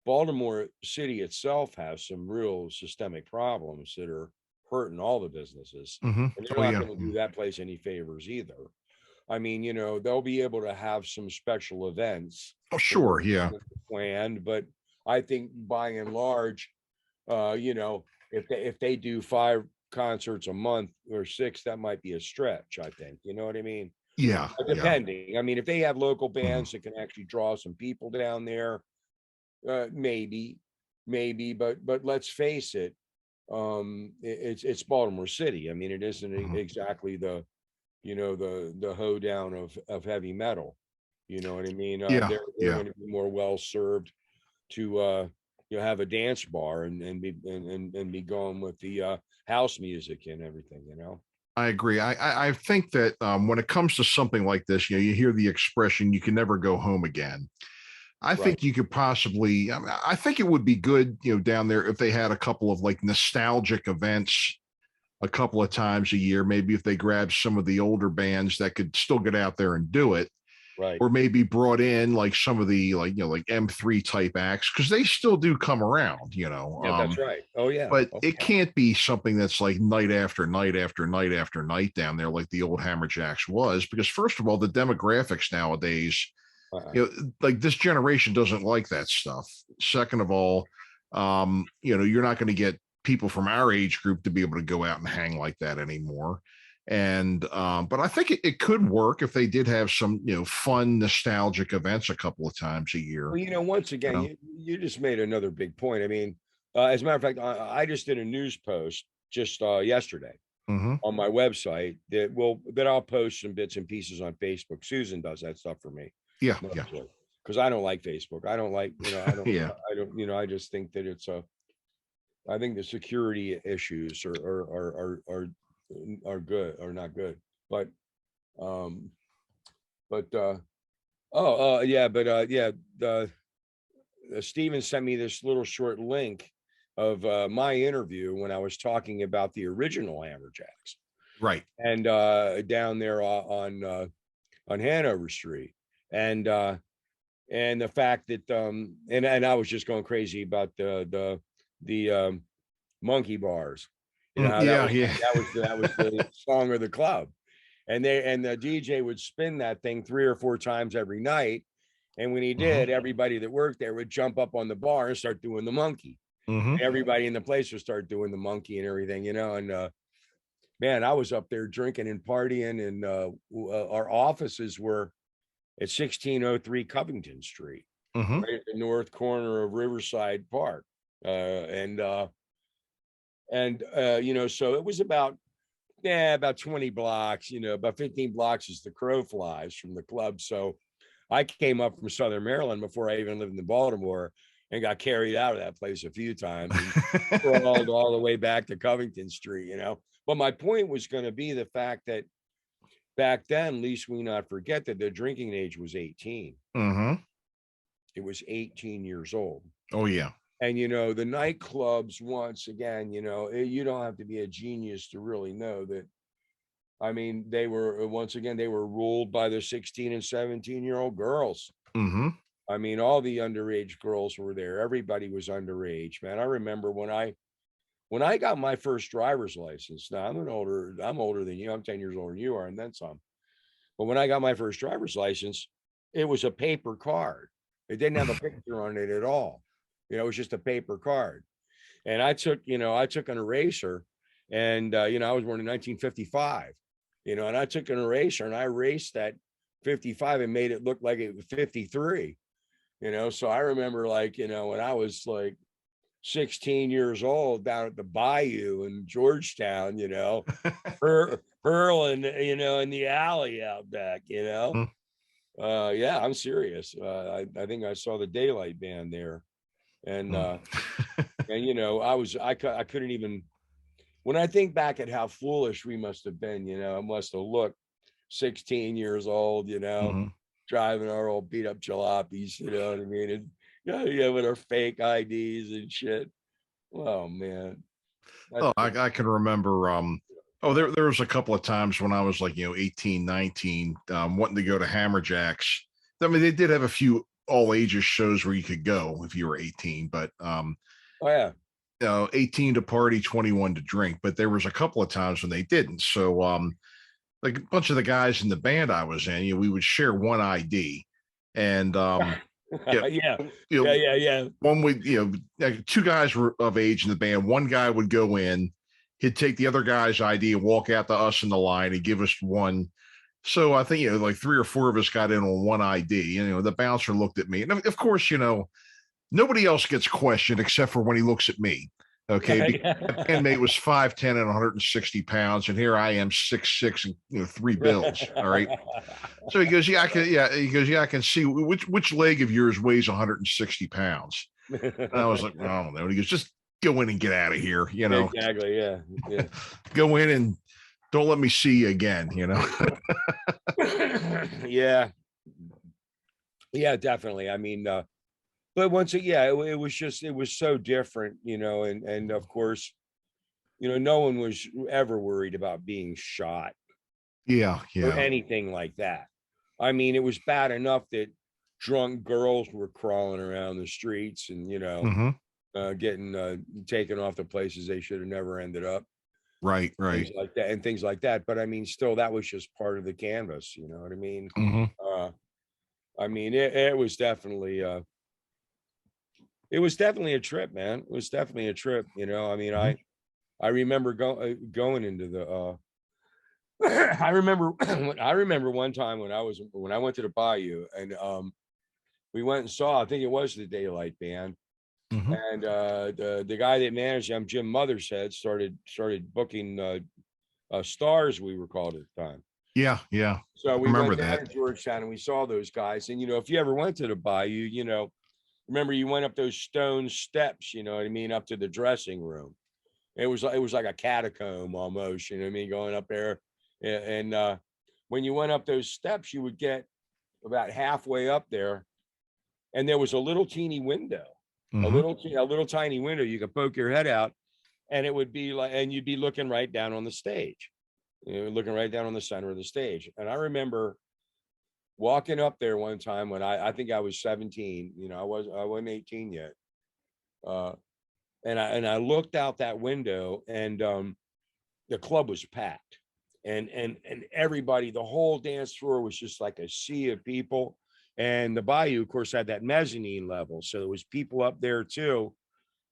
Baltimore City itself has some real systemic problems that are hurting all the businesses, and they're not going to do that place any favors either. I mean, they'll be able to have some special events. Oh, sure. Yeah. Planned, but I think by and large, if they do 5 concerts a month or 6, that might be a stretch. I think, you know what I mean? Yeah. Depending. I mean, if they have local bands that can actually draw some people down there, maybe, but let's face it, it's Baltimore City. I mean, it isn't exactly the hoedown of heavy metal. You know what I mean? They're going to be more well served to have a dance bar and be going with the house music and everything. I agree. I think that when it comes to something like this, you hear the expression, "You can never go home again." I think you could possibly. I think it would be good, down there if they had a couple of like nostalgic events a couple of times a year, maybe if they grabbed some of the older bands that could still get out there and do it, right? Or maybe brought in like some of the like M3 type acts, because they still do come around, Yeah, that's right. Oh yeah, but it can't be something that's like night after night after night after night down there like the old Hammerjacks was, because first of all, the demographics nowadays, like this generation doesn't like that stuff. Second of all, you're not going to get people from our age group to be able to go out and hang like that anymore. And but I think it could work if they did have some fun nostalgic events a couple of times a year. Well, once again, you just made another big point. I mean, as a matter of fact, I just did a news post just yesterday on my website that I'll post some bits and pieces on Facebook. Susan does that stuff for me. Yeah. Because I don't like Facebook. I don't like I just think that I think the security issues are are good or not good, but um, but Steven sent me this little short link of my interview when I was talking about the original Hammerjacks, Right. and down there on Hanover Street, and the fact that and I was just going crazy about the monkey bars. You know how that Yeah, was yeah. that was the song of the club, and the DJ would spin that thing 3 or 4 times every night. And when he Hmm. did, everybody that worked there would jump up on the bar and start doing the monkey. Hmm. Everybody in the place would start doing the monkey and everything, you know. And man, I was up there drinking and partying, and our offices were at 1603 Covington Street, Hmm. right at the north corner of Riverside Park. You know, so it was about 20 blocks, you know, about 15 blocks as the crow flies from the club. So I came up from Southern Maryland before I even lived in Baltimore, and got carried out of that place a few times and crawled all the way back to Covington Street, you know. But my point was going to be the fact that back then, least we not forget that the drinking age was 18. Hmm. It was 18 years old. Oh, yeah. And, you know, the nightclubs, once again, you know, you don't have to be a genius to really know that. I mean, they were, once again, they were ruled by the 16 and 17-year-old girls. Hmm. I mean, all the underage girls were there. Everybody was underage, man. I remember when I got my first driver's license. Now I'm older than you. I'm 10 years older than you are, and then some. But when I got my first driver's license, it was a paper card. It didn't have a picture on it at all. You know, it was just a paper card. And I took an eraser, and you know, I was born in 1955, you know, and I took an eraser and I erased that 55 and made it look like it was 53, you know. So I remember, like, you know, when I was like 16 years old down at the bayou in Georgetown, you know, hurling, you know, in the alley out back, you know. Yeah, I'm serious. I think I saw the Daylight Band there, and you know, I couldn't even, when I think back at how foolish we must have been, you know, I must have looked 16 years old, you know, Hmm. driving our old beat up jalopies, you know what I mean? And yeah, with our fake IDs and shit. Oh man. That's Oh, I can remember. Oh, there was a couple of times when I was like, 18, 19, wanting to go to Hammerjacks. I mean, they did have a few all ages shows where you could go if you were 18, but oh yeah. 18 to party, 21 to drink. But there was a couple of times when they didn't. So, like a bunch of the guys in the band I was in, we would share one ID, and yeah, Yeah. you know, Yeah. one would, like two guys were of age in the band. One guy would go in, he'd take the other guy's ID and walk out to us in the line and give us one. So I think, like 3 or 4 of us got in on one ID. The bouncer looked at me. And of course, nobody else gets questioned except for when he looks at me. Okay. Because my bandmate was 5'10" and 160 pounds. And here I am 6'6" and 3 bills. All right. So he goes, yeah, I can, yeah. He goes, yeah, I can see which leg of yours weighs 160 pounds. And I was like, well, I don't know. And he goes, just go in and get out of here. Exactly. Yeah. Go in and don't let me see you again. Yeah. Yeah, definitely. I mean, but once again, yeah, it was so different, and of course, no one was ever worried about being shot Yeah. or Yeah. anything like that. I mean, it was bad enough that drunk girls were crawling around the streets and, Hmm. getting taken off the places they should have never ended up, Right. Right. things like that. But I mean, still, that was just part of the canvas. You know what I mean? Hmm. I mean, it was definitely, it was definitely a trip, man. It was definitely a trip. I mean, Hmm. I remember going into the, I remember, I remember one time when I went to the Bayou, and we went and saw, I think it was the Daylight Band. Hmm. And the guy that managed them, Jim Mothershead, started booking stars, we were called at the time. Yeah. Yeah. So I we remember went down that. to Georgetown and we saw those guys. And if you ever went to the Bayou, remember you went up those stone steps, you know what I mean, up to the dressing room. It was like a catacomb almost, you know what I mean, going up there. And when you went up those steps, you would get about halfway up there, and there was a little teeny window, a little tiny window. You could poke your head out, and it would be like, and you'd be looking right down on the stage, looking right down on the center of the stage. And I remember walking up there one time when I think I was 17. I wasn't 18 yet. And I looked out that window, and the club was packed, and everybody, the whole dance floor was just like a sea of people. And the Bayou, of course, had that mezzanine level, so there was people up there too,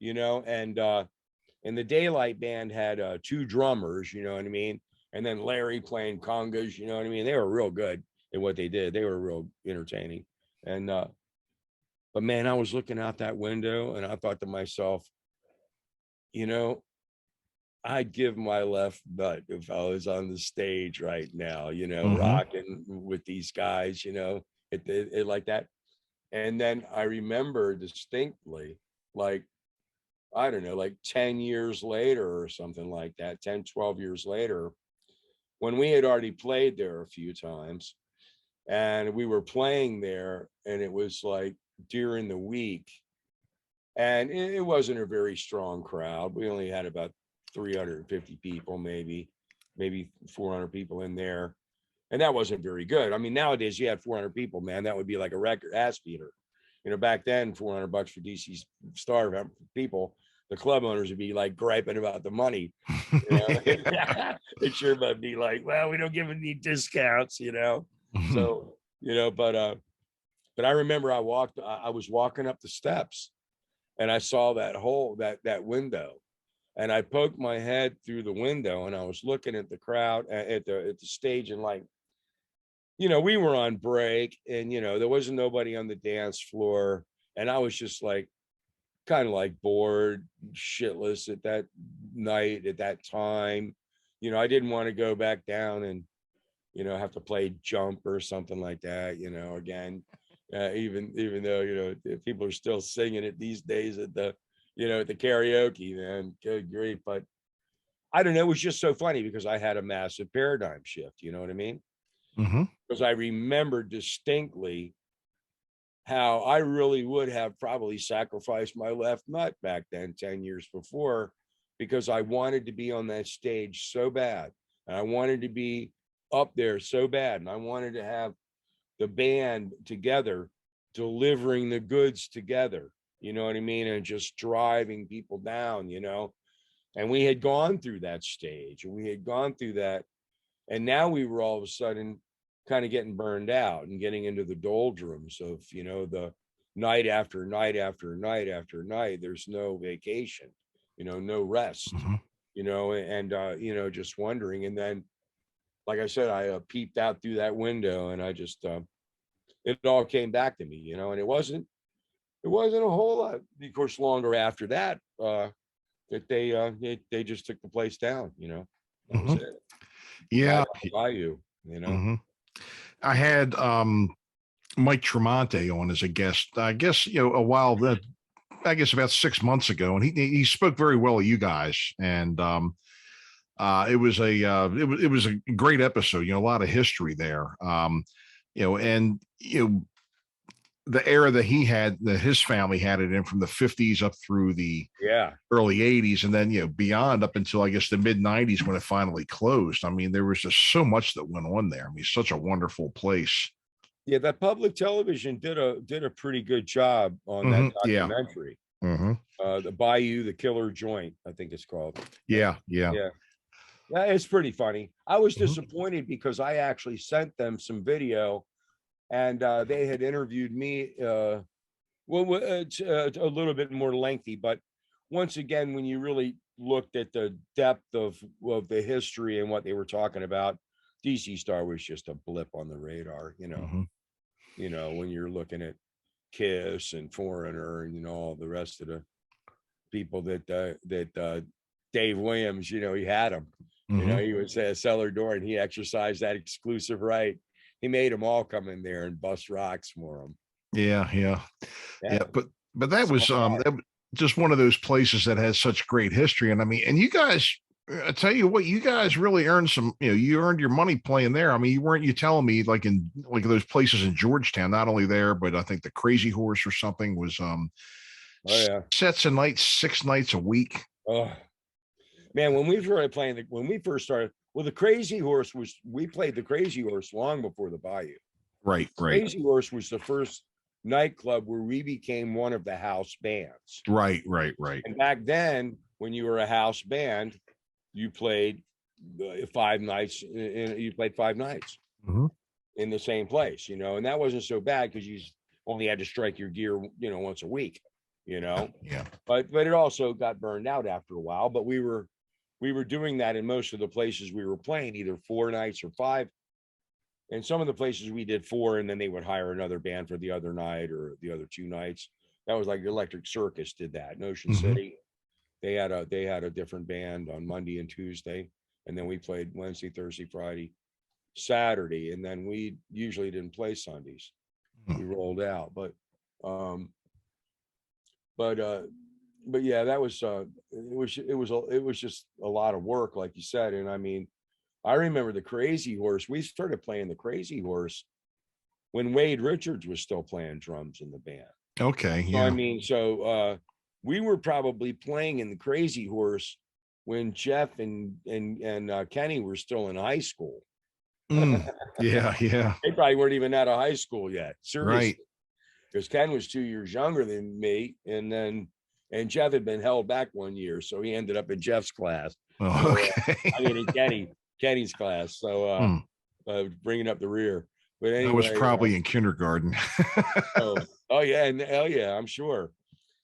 and the Daylight Band had 2 drummers, you know what I mean, and then Larry playing congas, you know what I mean. They were real good at what they did. They were real entertaining. And but man, I was looking out that window, and I thought to myself, I'd give my left nut if I was on the stage right now, rocking with these guys, it like that. And then I remember distinctly, like, I don't know, like 10 years later or something like that, 10, 12 years later, when we had already played there a few times, and we were playing there, and it was like during the week, and it wasn't a very strong crowd. We only had about 350 people, maybe 400 people in there. And that wasn't very good. I mean, nowadays you had 400 people, man, that would be like a record ass beater. Back then, $400 for DC Star people, the club owners would be like griping about the money. It sure might be like, well, we don't give any discounts, So, but I remember I was walking up the steps, and I saw that window, and I poked my head through the window, and I was looking at the crowd at the stage, and like, we were on break, and there wasn't nobody on the dance floor, and I was just like kind of like bored shitless at that night, at that time. I didn't want to go back down and have to play jump or something like that, again, even though people are still singing it these days at the at the karaoke, man, good grief. But I don't know, it was just so funny because I had a massive paradigm shift, you know what I mean? Because I remember distinctly how I really would have probably sacrificed my left nut back then, 10 years before, because I wanted to be on that stage so bad, and I wanted to be up there so bad, and I wanted to have the band together, delivering the goods together, you know what I mean, and just driving people down, and we had gone through that stage, and we had gone through that, and now we were all of a sudden kind of getting burned out and getting into the doldrums of the night after night after night after night. There's no vacation, no rest, and just wondering. And then, like I said, I peeped out through that window, and I just it all came back to me, and it wasn't a whole lot, of course, longer after that, that they just took the place down, that was it. Yeah. Bayou, I had Mike Tremonte on as a guest, I guess, a while that, I guess about 6 months ago, and he spoke very well of you guys, and it was a great episode, a lot of history there, and the era that he had, that his family had it in from the 50s up through the early 80s, and then beyond up until I guess the mid 90s when it finally closed. I mean, there was just so much that went on there. I mean, such a wonderful place. Yeah, that public television did a pretty good job on that documentary. The Bayou, the Killer Joint, I think it's called. Yeah. It's pretty funny. I was disappointed because I actually sent them some video, and they had interviewed me. It's a little bit more lengthy, but once again, when you really looked at the depth of the history and what they were talking about, DC Star was just a blip on the radar, when you're looking at Kiss and Foreigner and all the rest of the people that Dave Williams, he had them. He was a cellar door, and he exercised that exclusive right. He made them all come in there and bust rocks for him. Yeah. But that was just one of those places that has such great history. And I mean, and you guys, I tell you what, you guys really earned some, you earned your money playing there. I mean, you telling me like in like those places in Georgetown, not only there, but I think the Crazy Horse or something was Oh yeah. sets a night, 6 nights a week. Oh man, when we started playing, when we first started, well, the Crazy Horse we played the Crazy Horse long before the Bayou. Right. Crazy Horse was the first nightclub where we became one of the house bands. Right. And back then, when you were a house band, you played 5 nights. You played 5 nights in the same place, and that wasn't so bad because you only had to strike your gear, once a week, Yeah. But it also got burned out after a while. But we were doing that in most of the places we were playing, either 4 nights or 5. And some of the places we did 4, and then they would hire another band for the other night or the other 2 nights. That was like Electric Circus did that in Ocean City. They had a different band on Monday and Tuesday, and then we played Wednesday, Thursday, Friday, Saturday, and then we usually didn't play Sundays. We rolled out, but yeah, that was it was just a lot of work, like you said. And I mean, I remember the Crazy Horse. We started playing the Crazy Horse when Wade Richards was still playing drums in the band. Okay. Yeah. So, I mean, we were probably playing in the Crazy Horse when Jeff and Kenny were still in high school. Yeah. They probably weren't even out of high school yet. Seriously. Right. Because Ken was 2 years younger than me, and Jeff had been held back 1 year, so he ended up in Jeff's class. Oh, okay. I mean, in Kenny's class. So bringing up the rear. But anyway, I was probably in kindergarten. oh yeah, I'm sure.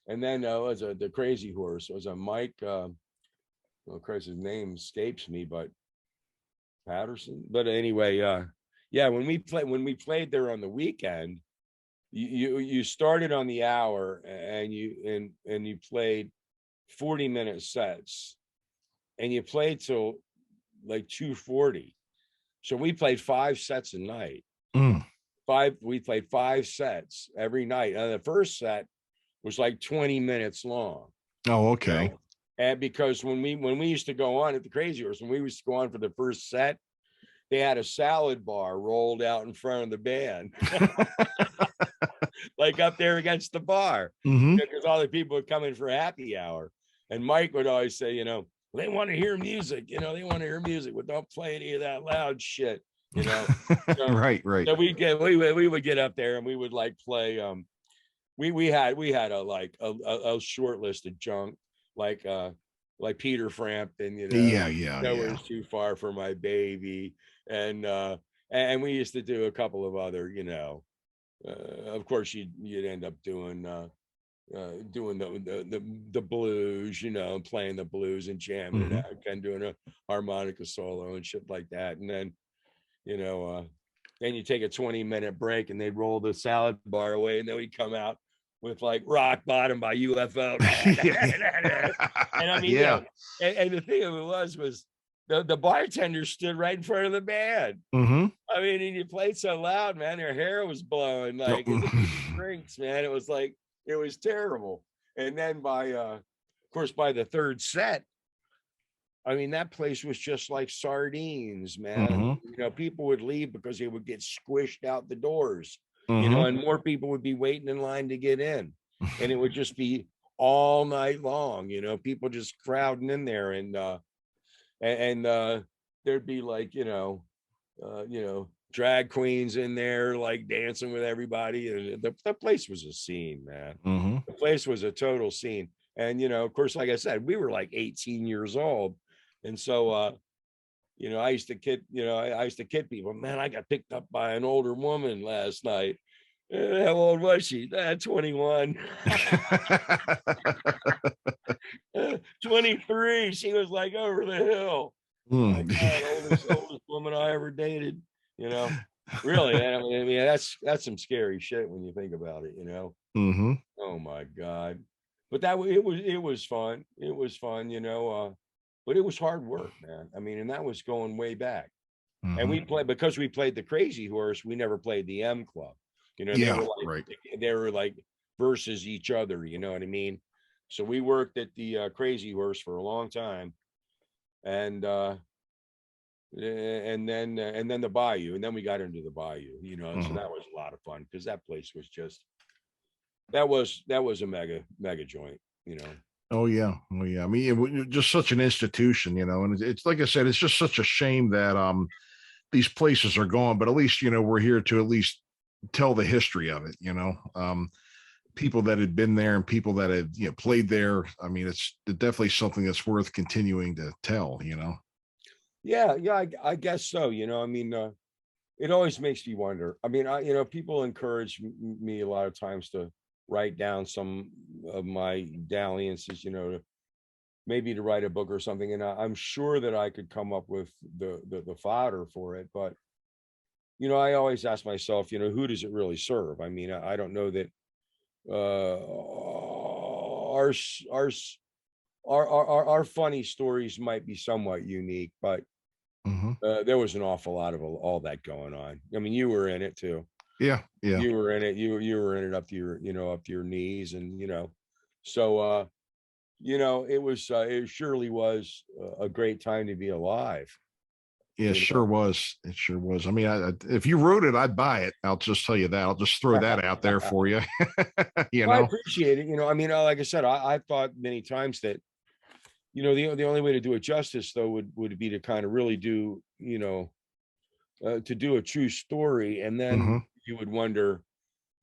And then it was the Crazy Horse. It was a Mike. Christ, his name escapes me, but Patterson. But anyway, yeah. When we played there on the weekend, you started on the hour and you played 40-minute sets, and you played till like 2:40. So we played 5 sets a night. We played 5 sets every night, and the first set was like 20 minutes long. Oh, okay. And because when we used to go on at the Crazy Horse, when we used to go on for the first set, they had a salad bar rolled out in front of the band, like up there against the bar, because all the people would come in for happy hour. And Mike would always say, they want to hear music, they want to hear music, but don't play any of that loud shit, So, right. So we would get up there and we would like play. We had a short list of junk, like Peter Frampton, Nowhere's Too Far for My Baby, and we used to do a couple of other, of course you'd end up doing the blues, playing the blues and jamming it out, and doing a harmonica solo and shit like that. And then, then you take a 20-minute break and they'd roll the salad bar away, and then we'd come out with like Rock Bottom by UFO. And I mean, and the thing of it was the bartender stood right in front of the band. I mean, and you played so loud, man, their hair was blowing, like drinks, man. It was terrible. And then of course, by the third set, I mean, that place was just like sardines, man. People would leave because they would get squished out the doors, and more people would be waiting in line to get in. And it would just be all night long, people just crowding in there. And there'd be like, drag queens in there, like dancing with everybody. And the place was a scene, man. The place was a total scene. And, of course, like I said, we were like 18 years old. And so, I used to kid people, man, I got picked up by an older woman last night. How old was she? 21. 23. She was like over the hill. My God, oldest woman I ever dated, really. I mean, that's some scary shit when you think about it, Oh my God. But it was fun. It was fun, but it was hard work, man. I mean, and that was going way back. And because we played the Crazy Horse, we never played the M Club. They were like versus each other, you know what I mean? So we worked at the Crazy Horse for a long time, and then the Bayou, and then we got into the Bayou, and so that was a lot of fun because that place was just that was a mega joint, Oh yeah, oh yeah. I mean, just such an institution, and it's like I said, it's just such a shame that these places are gone. But at least we're here to at least tell the history of it. People that had been there and people that had played there. I mean, it's definitely something that's worth continuing to tell. Yeah, I guess so. I mean, it always makes me wonder. I mean, people encourage me a lot of times to write down some of my dalliances, maybe to write a book or something. And I'm sure that I could come up with the fodder for it. But, I always ask myself, who does it really serve? I mean, I don't know that our our funny stories might be somewhat unique, but Mhm. there was an awful lot of all that going on. I mean, you were in it too. Yeah, yeah. You were in it. You were in it up to your up to your knees, and so it surely was a great time to be alive. Yeah, it sure was. It sure was. I mean, if you wrote it, I'd buy it. I'll just tell you that. I'll just throw that out there for you. Well, I appreciate it. I mean, like I said, I've thought many times that the only way to do it justice though would be to kind of really do to do a true story, and then Mhm. you would wonder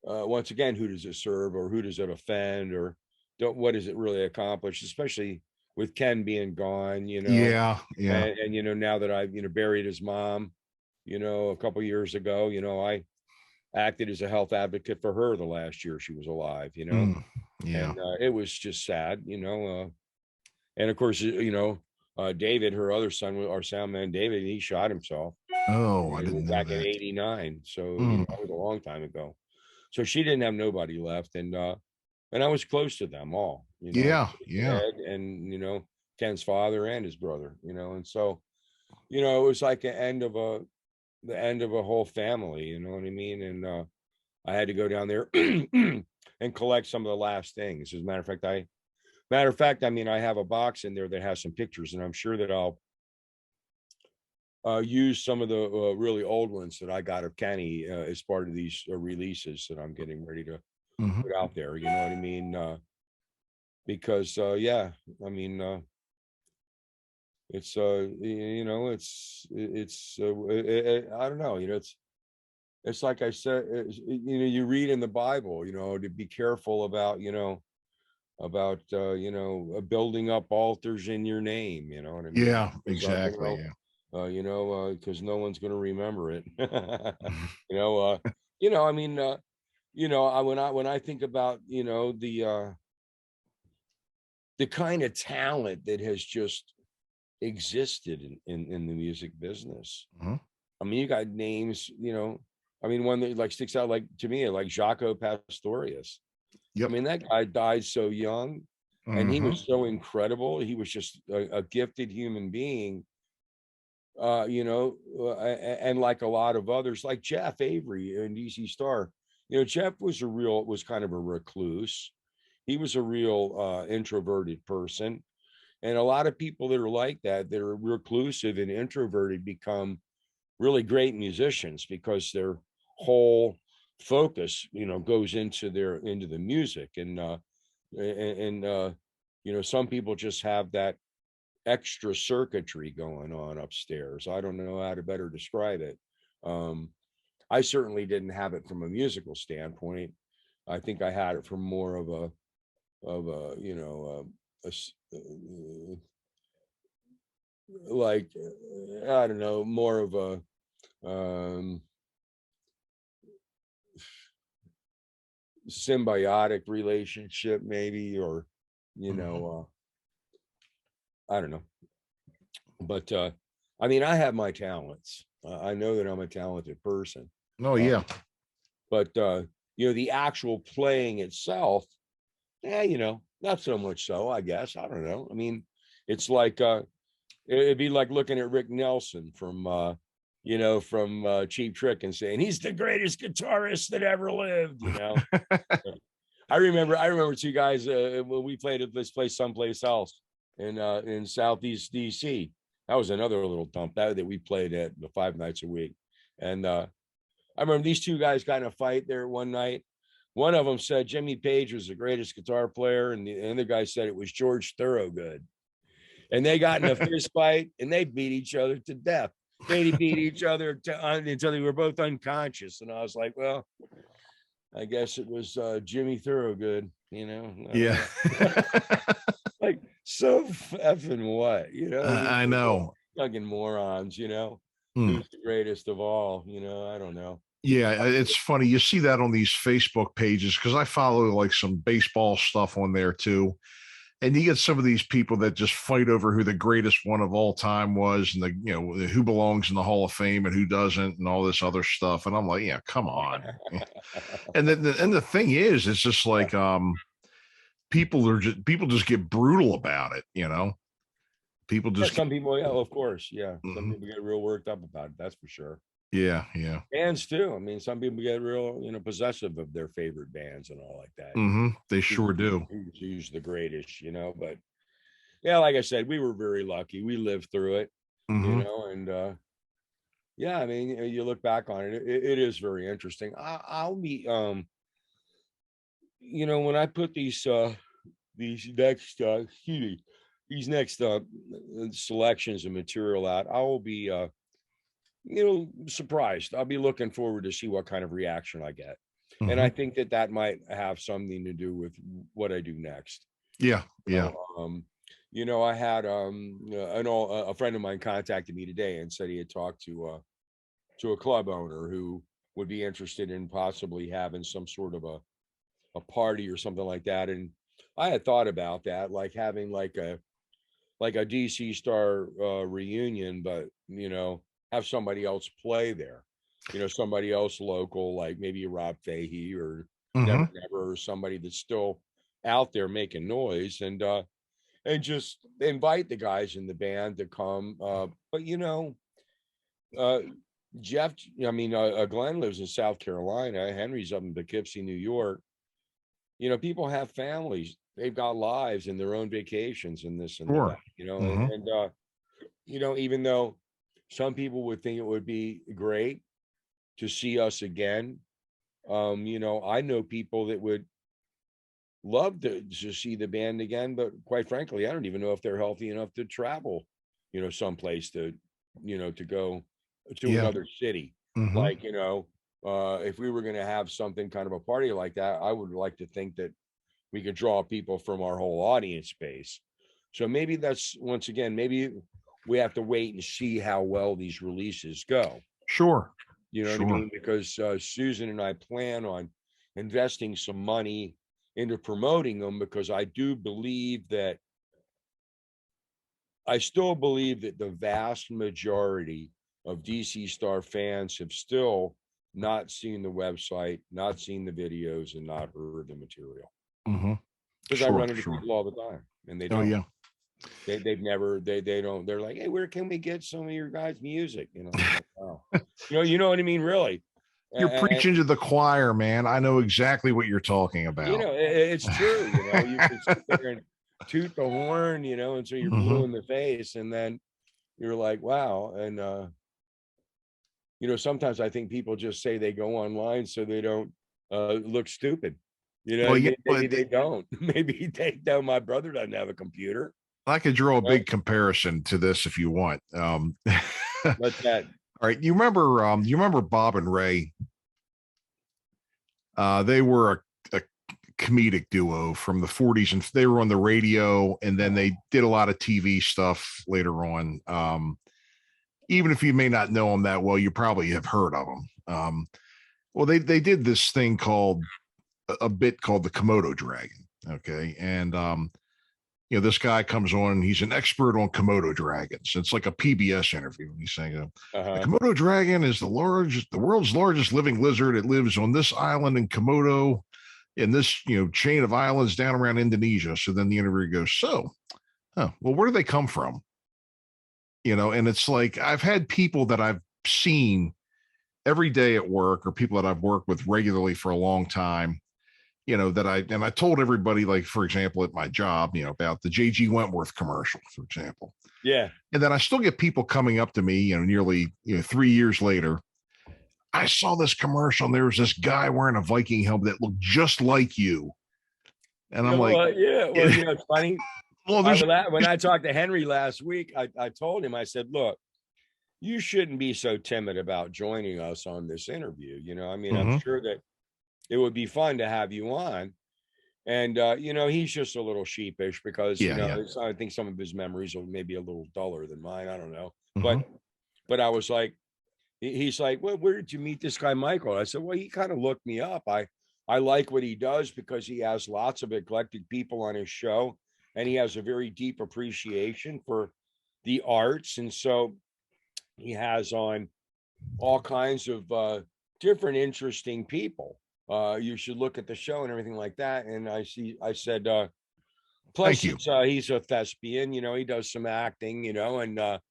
once again, who does it serve, or who does it offend, or what does it really accomplish, especially with Ken being gone, Yeah, yeah. and now that I've buried his mom, a couple years ago, I acted as a health advocate for her the last year she was alive, Mm, yeah. and it was just sad, and of course, David, her other son, our sound man, David, he shot himself Oh, I didn't know back in that. '89. So, Mm, that was a long time ago. So she didn't have nobody left. And I was close to them all, yeah, yeah. Ed and, Ken's father and his brother, and so, it was like the end of a whole family, you know what I mean? And I had to go down there and collect some of the last things. As a matter of fact, I mean, I have a box in there that has some pictures, and I'm sure that I'll use some of the really old ones that I got of Kenny as part of these releases that I'm getting ready to Mhm. put out there. You know what I mean? Because yeah, I mean, it's I don't know. It's like I said, you read in the Bible, to be careful about building up altars in your name. You know what I mean? Yeah, Because exactly. Yeah. because no one's going to remember it. Mhm. you know, uh, I mean, when I think about the kind of talent that has just existed in the music business. Mhm. I mean, you got names, I mean, one that like sticks out like to me, like Jaco Pastorius. I Yep. mean, that guy died so young, and he Mhm. was so incredible. He was just a gifted human being, and like a lot of others, like Jeff Avery and c.star. Jeff was kind of a recluse. He was a real introverted person. And a lot of people that are like that are reclusive and introverted, become really great musicians because their whole focus, goes into the music. And some people just have that extra circuitry going on upstairs. I don't know how to better describe it. Um, I certainly didn't have it from a musical standpoint. I think I had it from more of a like I don't know, more of a um symbiotic relationship maybe, or you Mhm. know I don't know. But I mean, I have my talents. I know that I'm a talented person. Oh uh, yeah. but the actual playing itself, yeah, not so much. So I guess, I don't know. I mean, it's like it'd be like looking at Rick Nelson from Cheap Trick and saying he's the greatest guitarist that ever lived. I remember two guys when we played at this place someplace else in Southeast DC. That was another little dump that we played at 5 nights a week. And I remember these two guys got in a fight there one night. One of them said Jimmy Page was the greatest guitar player, and the other guy said it was George Thorogood. And they got in a fist fight, and they beat each other to death. They beat each other until they were both unconscious. And I was like, well, I guess it was Jimmy Thorogood, you know? Yeah. Like, so effing what, you know? I know. Fucking morons, you know? Mm. Who's the greatest of all, you know? I don't know. Yeah, it's funny. You see that on these Facebook pages because I follow like some baseball stuff on there too. And you get some of these people that just fight over who the greatest one of all time was and who belongs in the Hall of Fame and who doesn't and all this other stuff. And I'm like, yeah, come on. And then the thing is, it's just like people just get brutal about it, you know. People just some people, yeah, of course. Yeah. Some people get real worked up about it, that's for sure. Yeah. Bands too. I mean, some people get real, possessive of their favorite bands and all like that. They sure do. Who's the greatest, you know? But yeah, like I said, we were very lucky. We lived through it, you know, and yeah, I mean, you look back on it, it is very interesting. I'll be, when I put these next selections of material out, I will be surprised. I'll be looking forward to see what kind of reaction I get. And I think that might have something to do with what I do next. Yeah. I had a friend of mine contacted me today and said he had talked to a club owner who would be interested in possibly having some sort of a party or something like that. And I had thought about that, like having like a c.star reunion, but have somebody else play there, somebody else local, like maybe Rob Fahey or Never or somebody that's still out there making noise, and just invite the guys in the band to come. But Jeff, Glenn lives in South Carolina. Henry's up in Poughkeepsie, New York. People have families. They've got lives and their own vacations and this and that, and even though some people would think it would be great to see us again, I know people that would love to see the band again, but quite frankly, I don't even know if they're healthy enough to travel, someplace to go to another city. Like, if we were going to have something kind of a party like that, I would like to think that we could draw people from our whole audience base. So maybe that's, once again, maybe we have to wait and see how well these releases go. Sure. What I mean? Because Susan and I plan on investing some money into promoting them, because I still believe that the vast majority of c.star fans have still not seen the website, not seen the videos, and not heard the material. Because I run into people all the time, and they don't. Oh yeah. They've never, they don't, they're like, hey, where can we get some of your guys' music? Like, wow. You know what I mean? Really. You're preaching to the choir, man. I know exactly what you're talking about. It's true. You can sit there and toot the horn, until you're blue in the face, and then you're like, wow. And sometimes I think people just say they go online so they don't look stupid. Maybe they don't. Maybe they don't. My brother doesn't have a computer. I could draw a big comparison to this if you want. What's that? All right. You remember Bob and Ray? They were a comedic duo from the 40s, and they were on the radio, and then they did a lot of TV stuff later on. Even if you may not know them that well, you probably have heard of them. Well, they did this thing called a bit called the Komodo Dragon. Okay. And, this guy comes on and he's an expert on Komodo dragons. It's like a PBS interview. And he's saying, the Komodo dragon is the world's largest living lizard. It lives on this island in Komodo, in this, chain of islands down around Indonesia. So then the interviewer goes, well, where do they come from? And it's like, I've had people that I've seen every day at work, or people that I've worked with regularly for a long time, that I told everybody, like, for example, at my job, about the JG Wentworth commercial, for example. Yeah. And then I still get people coming up to me, nearly 3 years later. I saw this commercial and there was this guy wearing a Viking helmet that looked just like you. And I'm like, yeah. Well, it's funny. well, When I talked to Henry last week, I told him, I said, look, you shouldn't be so timid about joining us on this interview. I'm sure that it would be fun to have you on. And, he's just a little sheepish because, I think some of his memories are maybe a little duller than mine. I don't know. But I was like, he's like, well, where did you meet this guy, Michael? I said, well, he kind of looked me up. I like what he does because he has lots of eclectic people on his show, and he has a very deep appreciation for the arts. And so he has on all kinds of different interesting people. You should look at the show and everything like that. And I said, plus he's a thespian, he does some acting, and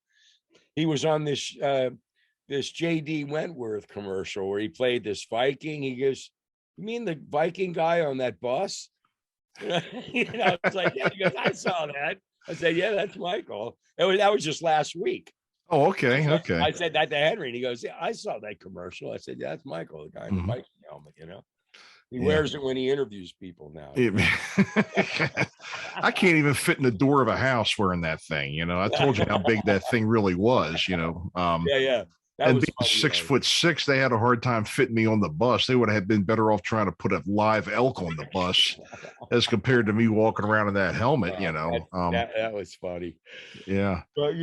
he was on this JD Wentworth commercial where he played this Viking. He goes, you mean the Viking guy on that bus? It's like, yeah. He goes, I saw that. I said, yeah, that's Michael. That was just last week. Oh, okay. Okay. I said that to Henry, and he goes, yeah, I saw that commercial. I said, yeah, that's Michael, the guy in the Viking helmet, He wears it when he interviews people now. I can't even fit in the door of a house wearing that thing. I told you how big that thing really was, Yeah. And being 6'6", they had a hard time fitting me on the bus. They would have been better off trying to put a live elk on the bus as compared to me walking around in that helmet, That was funny. Yeah. But,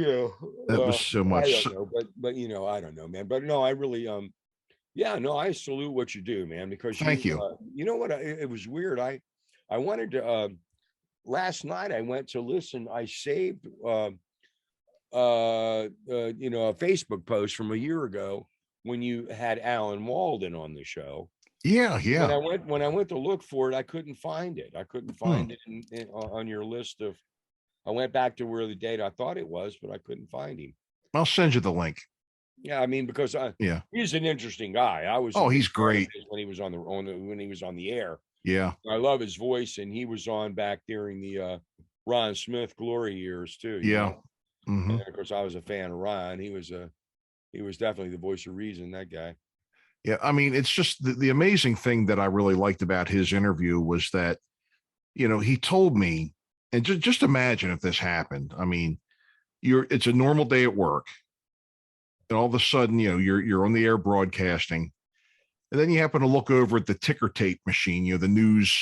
that was so much. I don't know, but I don't know, man. But no, I really, I salute what you do, man, because thank you. You know what? It was weird. I wanted to, last night I went to listen. I saved, a Facebook post from a year ago when you had Alan Walden on the show. Yeah. When I went to look for it, I couldn't find it. I couldn't find it on your list of. I went back to where the date I thought it was, but I couldn't find him. I'll send you the link. Yeah, I mean, because he's an interesting guy. He's great when he was when he was on the air. Yeah, I love his voice, and he was on back during the Ron Smith glory years too. Yeah. And of course, I was a fan of Ron. He was definitely the voice of reason, that guy. Yeah, I mean, it's just the amazing thing that I really liked about his interview was that, he told me, and just imagine if this happened. I mean, it's a normal day at work, and all of a sudden, you're on the air broadcasting, and then you happen to look over at the ticker tape machine, the news,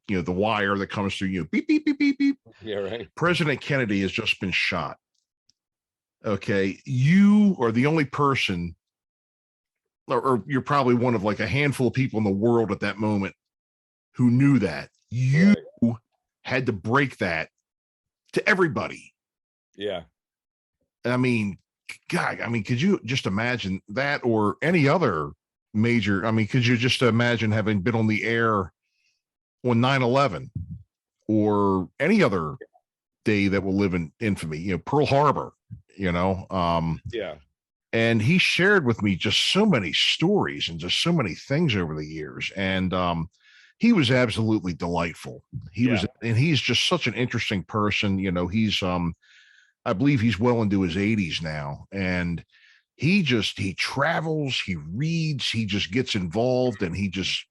the wire that comes through, beep, beep, beep, beep, beep. Yeah, right. President Kennedy has just been shot. Okay, you are the only person, or you're probably one of like a handful of people in the world at that moment who knew that. You had to break that to everybody. Yeah. I mean, God, could you just imagine that, or any other major? Could you just imagine having been on the air on 9/11 or any other day that will live in infamy, Pearl Harbor, yeah. And he shared with me just so many stories and just so many things over the years. And he was absolutely delightful. He's just such an interesting person. He's, I believe he's well into his 80s now. And he travels, he reads, he just gets involved, and he just,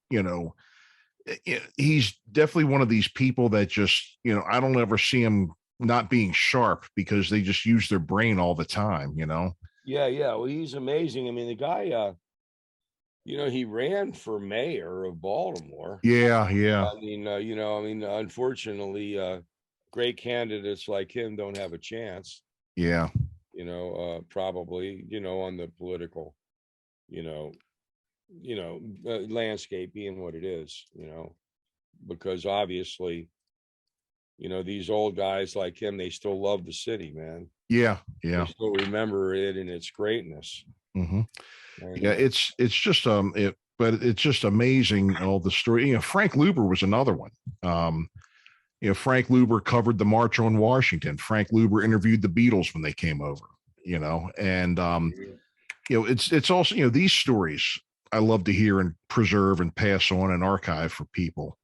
he's definitely one of these people that just, I don't ever see him not being sharp because they just use their brain all the time, Yeah. Well, he's amazing. I mean, the guy, he ran for mayor of Baltimore. Yeah. Unfortunately, great candidates like him don't have a chance. Yeah. Probably, on the political, landscape being what it is, because obviously, these old guys like him, they still love the city, man. Yeah. They still remember it and its greatness. And, it's just but it's just amazing, all the story. Frank Leibert was another one. Frank Leibert covered the March on Washington. Frank Leibert interviewed the Beatles when they came over. And it's also these stories I love to hear and preserve and pass on and archive for people.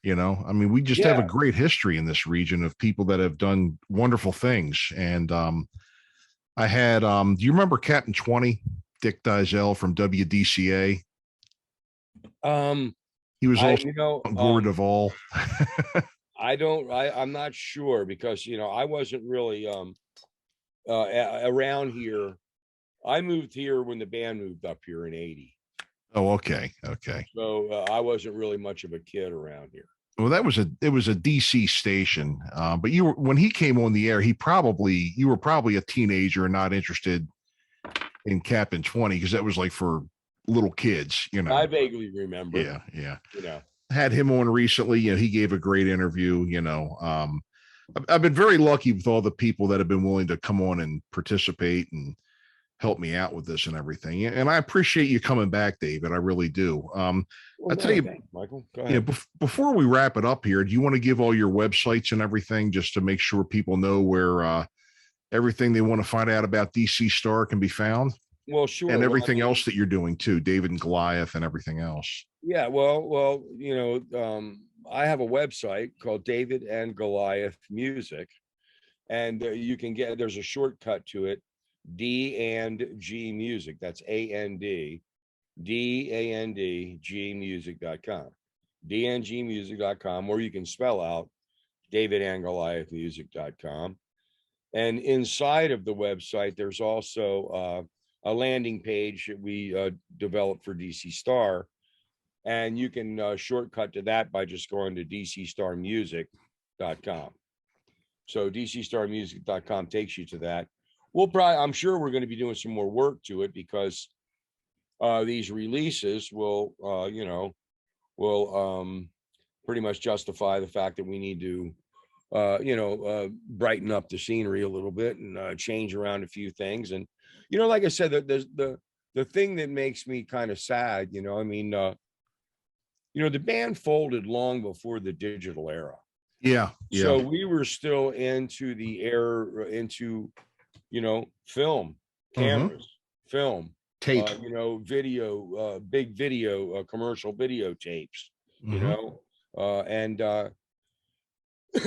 I mean, we just have a Yeah. great history in this region of people that have done wonderful things. And I had, do you remember Captain 20, Dick Dizell from WDCA? Um, He was also on Glory um, Duvall. I'm not sure because, I wasn't really, around here. I moved here when the band moved up here in 80. Oh, okay. Okay. So I wasn't really much of a kid around here. Well, it was a DC station. But when he came on the air, you were probably a teenager and not interested in Captain 20 because that was like for little kids, I vaguely remember. Yeah. Yeah. You know, Had him on recently. He gave a great interview. I've been very lucky with all the people that have been willing to come on and participate and help me out with this and everything. And I appreciate you coming back, David. I really do. well, I tell you, thanks, Michael, go ahead. before we wrap it up here, do you want to give all your websites and everything just to make sure people know where everything they want to find out about c.star can be found? Well, sure. And everything else that you're doing too, David and Goliath and everything else. Yeah, well, I have a website called David and Goliath Music, and there's a shortcut to it, D&G Music. That's AND, DAND, Music.com, DNGmusic.com, or you can spell out David and Goliath Music.com. And inside of the website, there's also a landing page that we developed for c.star. And you can shortcut to that by just going to c.starmusic.com. So c.starmusic.com takes you to that. I'm sure we're going to be doing some more work to it because these releases will pretty much justify the fact that we need to, brighten up the scenery a little bit and change around a few things. And, like I said, the thing that makes me kind of sad, the band folded long before the digital era. Yeah. So we were still into the era, film, cameras, film, tape, video, big video, commercial videotapes,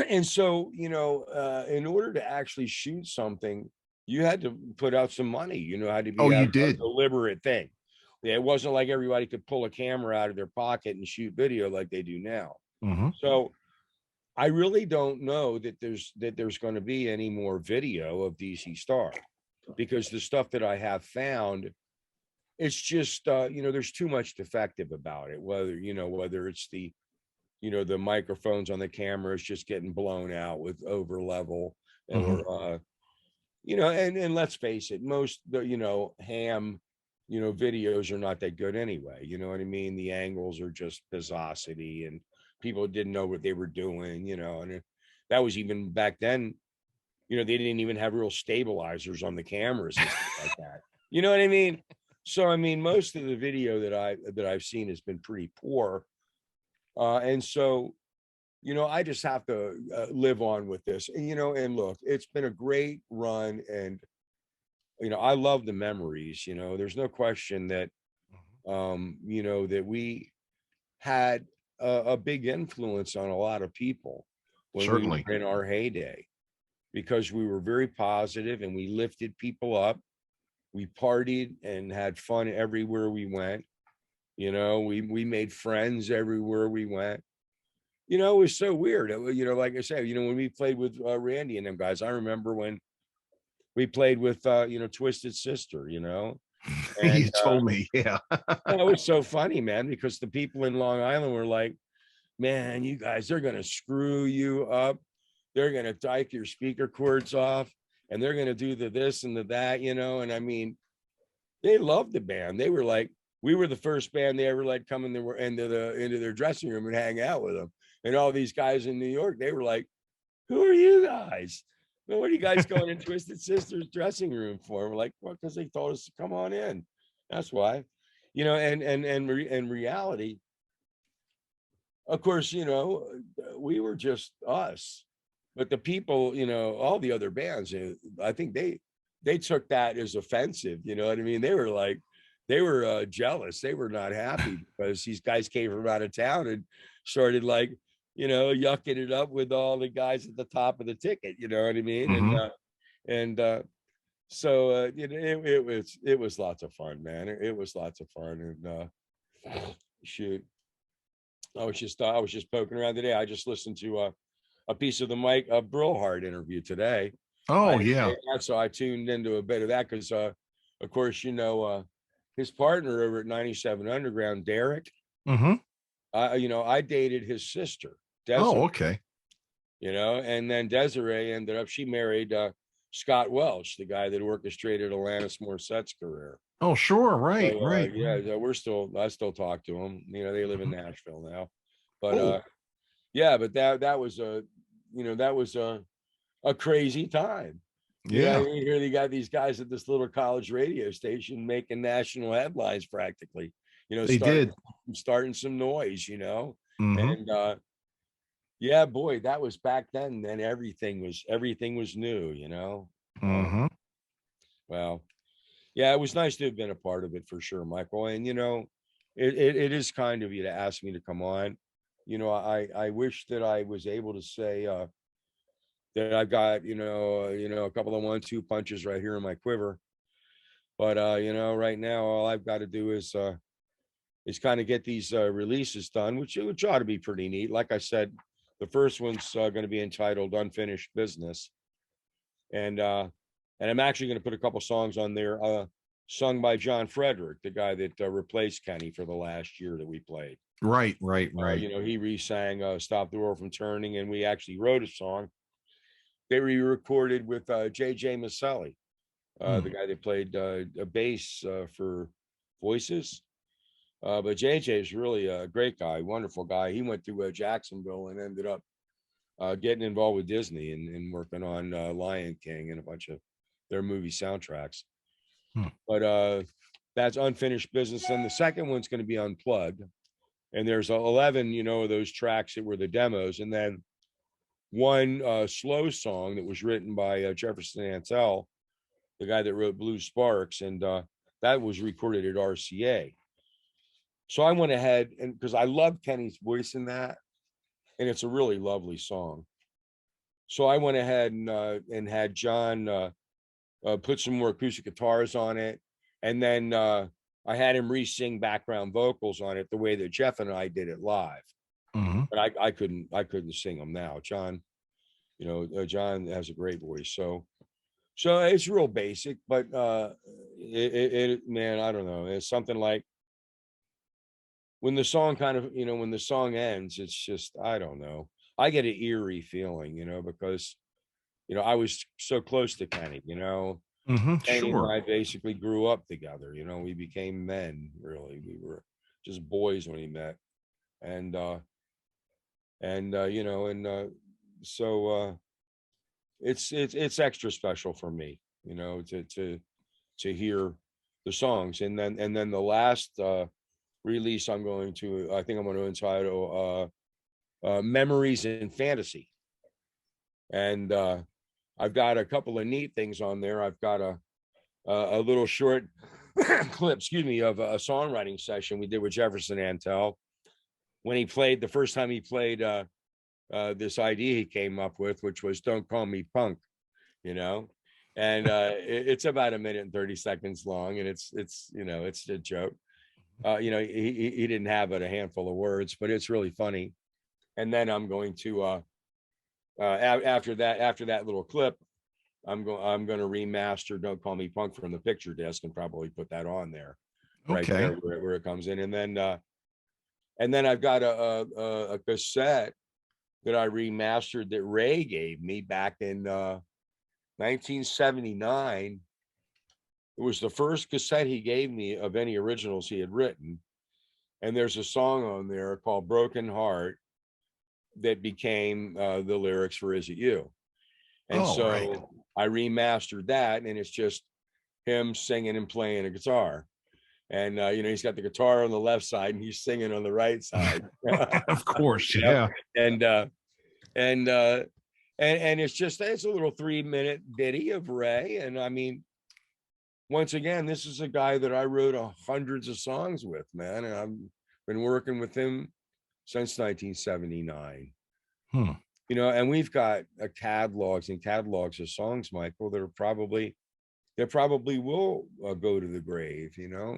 and so, in order to actually shoot something, you had to put out some money, had to be you a did. deliberate thing. It wasn't like everybody could pull a camera out of their pocket and shoot video like they do now. So I really don't know that there's going to be any more video of c.star because the stuff that I have found, it's just, there's too much defective about it, whether it's the microphones on the camera is just getting blown out with over level or, and let's face it, most, ham, videos are not that good anyway. You know what I mean? The angles are just pizzosity and people didn't know what they were doing, and that was even back then, they didn't even have real stabilizers on the cameras and stuff like that. You know what I mean? So, I mean, most of the video that I've seen has been pretty poor. And so, I just have to live on with this, and look, it's been a great run and, I love the memories, there's no question that, that we had a big influence on a lot of people when Certainly. we were in our heyday, because we were very positive and we lifted people up. We partied and had fun everywhere we went. We made friends everywhere we went. It was so weird. Like I said, when we played with Randy and them guys, I remember when we played with, Twisted Sister, and You told me. Yeah. it was so funny, man, because the people in Long Island were like, man, you guys, they're going to screw you up. They're going to dyke your speaker cords off and they're going to do the this and the that, and I mean, they loved the band. They were like, we were the first band they ever let come into their dressing room and hang out with them. And all these guys in New York, they were like, who are you guys? Well, what are you guys going in Twisted Sister's dressing room for? We're like, well, because they told us to come on in. That's why, and in reality, of course, we were just us, but the people, all the other bands, I think they took that as offensive. You know what I mean? They were jealous. They were not happy because these guys came from out of town and started like, yucking it up with all the guys at the top of the ticket. You know what I mean? Mhm. And so it was lots of fun, man. It was lots of fun. And shoot, I was just poking around today. I just listened to a piece of the Mike Brillhart interview today. I Oh, didn't yeah. say that, so I tuned into a bit of that because, of course, his partner over at 97 Underground, Derek. Mhm. I dated his sister, Oh, Desiree. okay. And then Desiree ended up. She married Scott Welch, the guy that orchestrated Alanis Morissette's career. Oh, sure. Right, So right. yeah, I still talk to them. They live in Mhm. Nashville now, but Oh, yeah, but that was a crazy time. I yeah. mean, here they got these guys at this little college radio station making national headlines practically. They did. Starting some noise. Mhm. And yeah, boy, that was back then. Then everything was new. Mhm. Well, yeah, it was nice to have been a part of it for sure, Michael. And it is kind of you to ask me to come on. I wish that I was able to say that I've got a couple of 1-2 punches right here in my quiver. But right now all I've got to do is kind of get these releases done, which ought to be pretty neat. Like I said, the first one's going to be entitled "Unfinished Business," and I'm actually going to put a couple songs on there, sung by John Frederick, the guy that replaced Kenny for the last year that we played. Right, right, right. He re-sang "Stop the World from Turning," and we actually wrote a song that we recorded with J.J. Maselli, Hmm. the guy that played a bass for Voices. But JJ is really a great guy, wonderful guy. He went to Jacksonville and ended up getting involved with Disney and working on Lion King and a bunch of their movie soundtracks. Hmm. But that's Unfinished Business. And the second one's going to be Unplugged. And there's 11, of those tracks that were the demos. And then one slow song that was written by Jefferson Ansel, the guy that wrote Blue Sparks. And that was recorded at RCA. So I went ahead and because I love Kenny's voice in that, and it's a really lovely song. So I went ahead and had John put some more acoustic guitars on it, and then I had him re-sing background vocals on it the way that Jeff and I did it live. Mhm. But I couldn't sing them now. John, John has a great voice, so it's real basic, but man, I don't know. It's something like when the song when the song ends, it's just, I don't know. I get an eerie feeling, because, I was so close to Kenny, Mhm. Kenny and Sure. I basically grew up together, we became men, really. We were just boys when he met. And, so, it's extra special for me, to hear the songs. And then the last, release I think I'm going to entitle Memories in Fantasy. And I've got a couple of neat things on there. I've got a little short clip, excuse me, of a songwriting session we did with Jefferson Antel when he played the first time he played this idea he came up with, which was "Don't Call Me Punk," and it's about 1 minute and 30 seconds long, and it's a joke. He didn't have but a handful of words, but it's really funny. And then I'm going to after that little clip, I'm going to remaster "Don't Call Me Punk" from the picture disc and probably put that on there, right there Okay. where it comes in. And then I've got a cassette that I remastered that Ray gave me back in 1979. It was the first cassette he gave me of any originals he had written. And there's a song on there called "Broken Heart" that became the lyrics for "Is It You?" And Oh, right. so I remastered that, and it's just him singing and playing a guitar. And he's got the guitar on the left side and he's singing on the right side. Of course. you know, Yeah. and and it's a little 3-minute ditty of Ray. And I mean, once again, this is a guy that I wrote hundreds of songs with, man, and I've been working with him since 1979. Hmm. You know, and we've got catalogs and catalogs of songs, Michael, that probably will go to the grave, you know.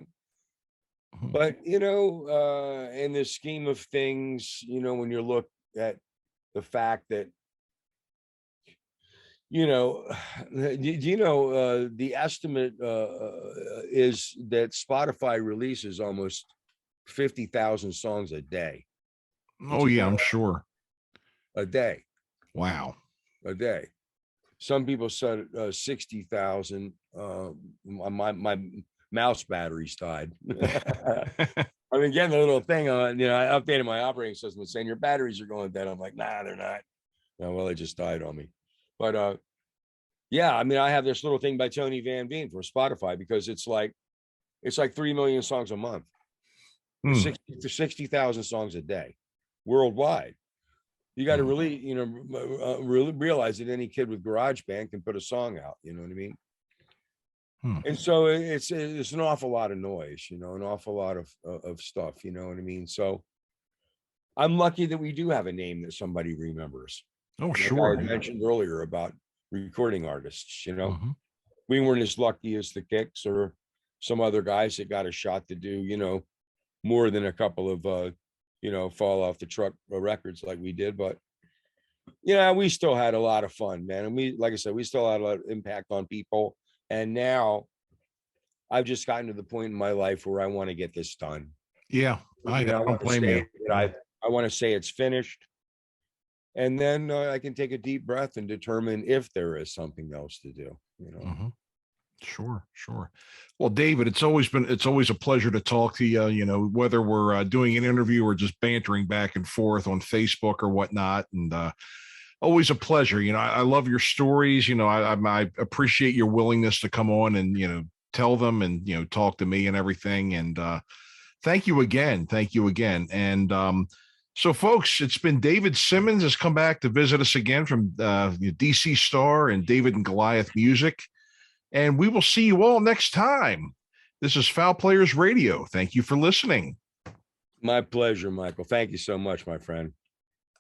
Hmm. But, you know, in the scheme of things, you know, when you look at the fact that, you know, you know, the estimate is that Spotify releases almost 50,000 songs a day. Oh Which is yeah, I'm sure. a day, Wow. a day. Some people said 60,000. My mouse batteries died. I mean, getting a little thing on, you know, I updated my operating system saying your batteries are going dead. I'm like, nah, they're not. No, well, they just died on me. But yeah, I mean, I have this little thing by Tony Van Veen for Spotify because it's like 3 million songs a month, Hmm. 60,000 songs a day worldwide. You got to Hmm. really, you know, really realize that any kid with GarageBand can put a song out. You know what I mean? Hmm. And so it's an awful lot of noise, you know, an awful lot of stuff. You know what I mean? So I'm lucky that we do have a name that somebody remembers. Oh Like I sure. had Yeah. mentioned earlier about recording artists. You know, Hmm. we weren't as lucky as the Kicks or some other guys that got a shot to do, you know, more than a couple of you know, fall off the truck records like we did, but yeah, we still had a lot of fun, man. And we, like I said, we still had a lot of impact on people. And now I've just gotten to the point in my life where I want to get this done. Yeah. You know, I I don't want to blame you. say that I want to say it's finished. And then I can take a deep breath and determine if there is something else to do, you know. Hmm. Sure, sure. Well, David, it's always a pleasure to talk to you. You know, whether we're doing an interview or just bantering back and forth on Facebook or whatnot, and always a pleasure. You know, I love your stories. You know, I appreciate your willingness to come on and tell them and talk to me and everything. And thank you again. And so, folks, it's been David Simmons has come back to visit us again from c.star and David and Goliath Music. And we will see you all next time. This is Foul Players Radio. Thank you for listening. My pleasure, Michael. Thank you so much, my friend.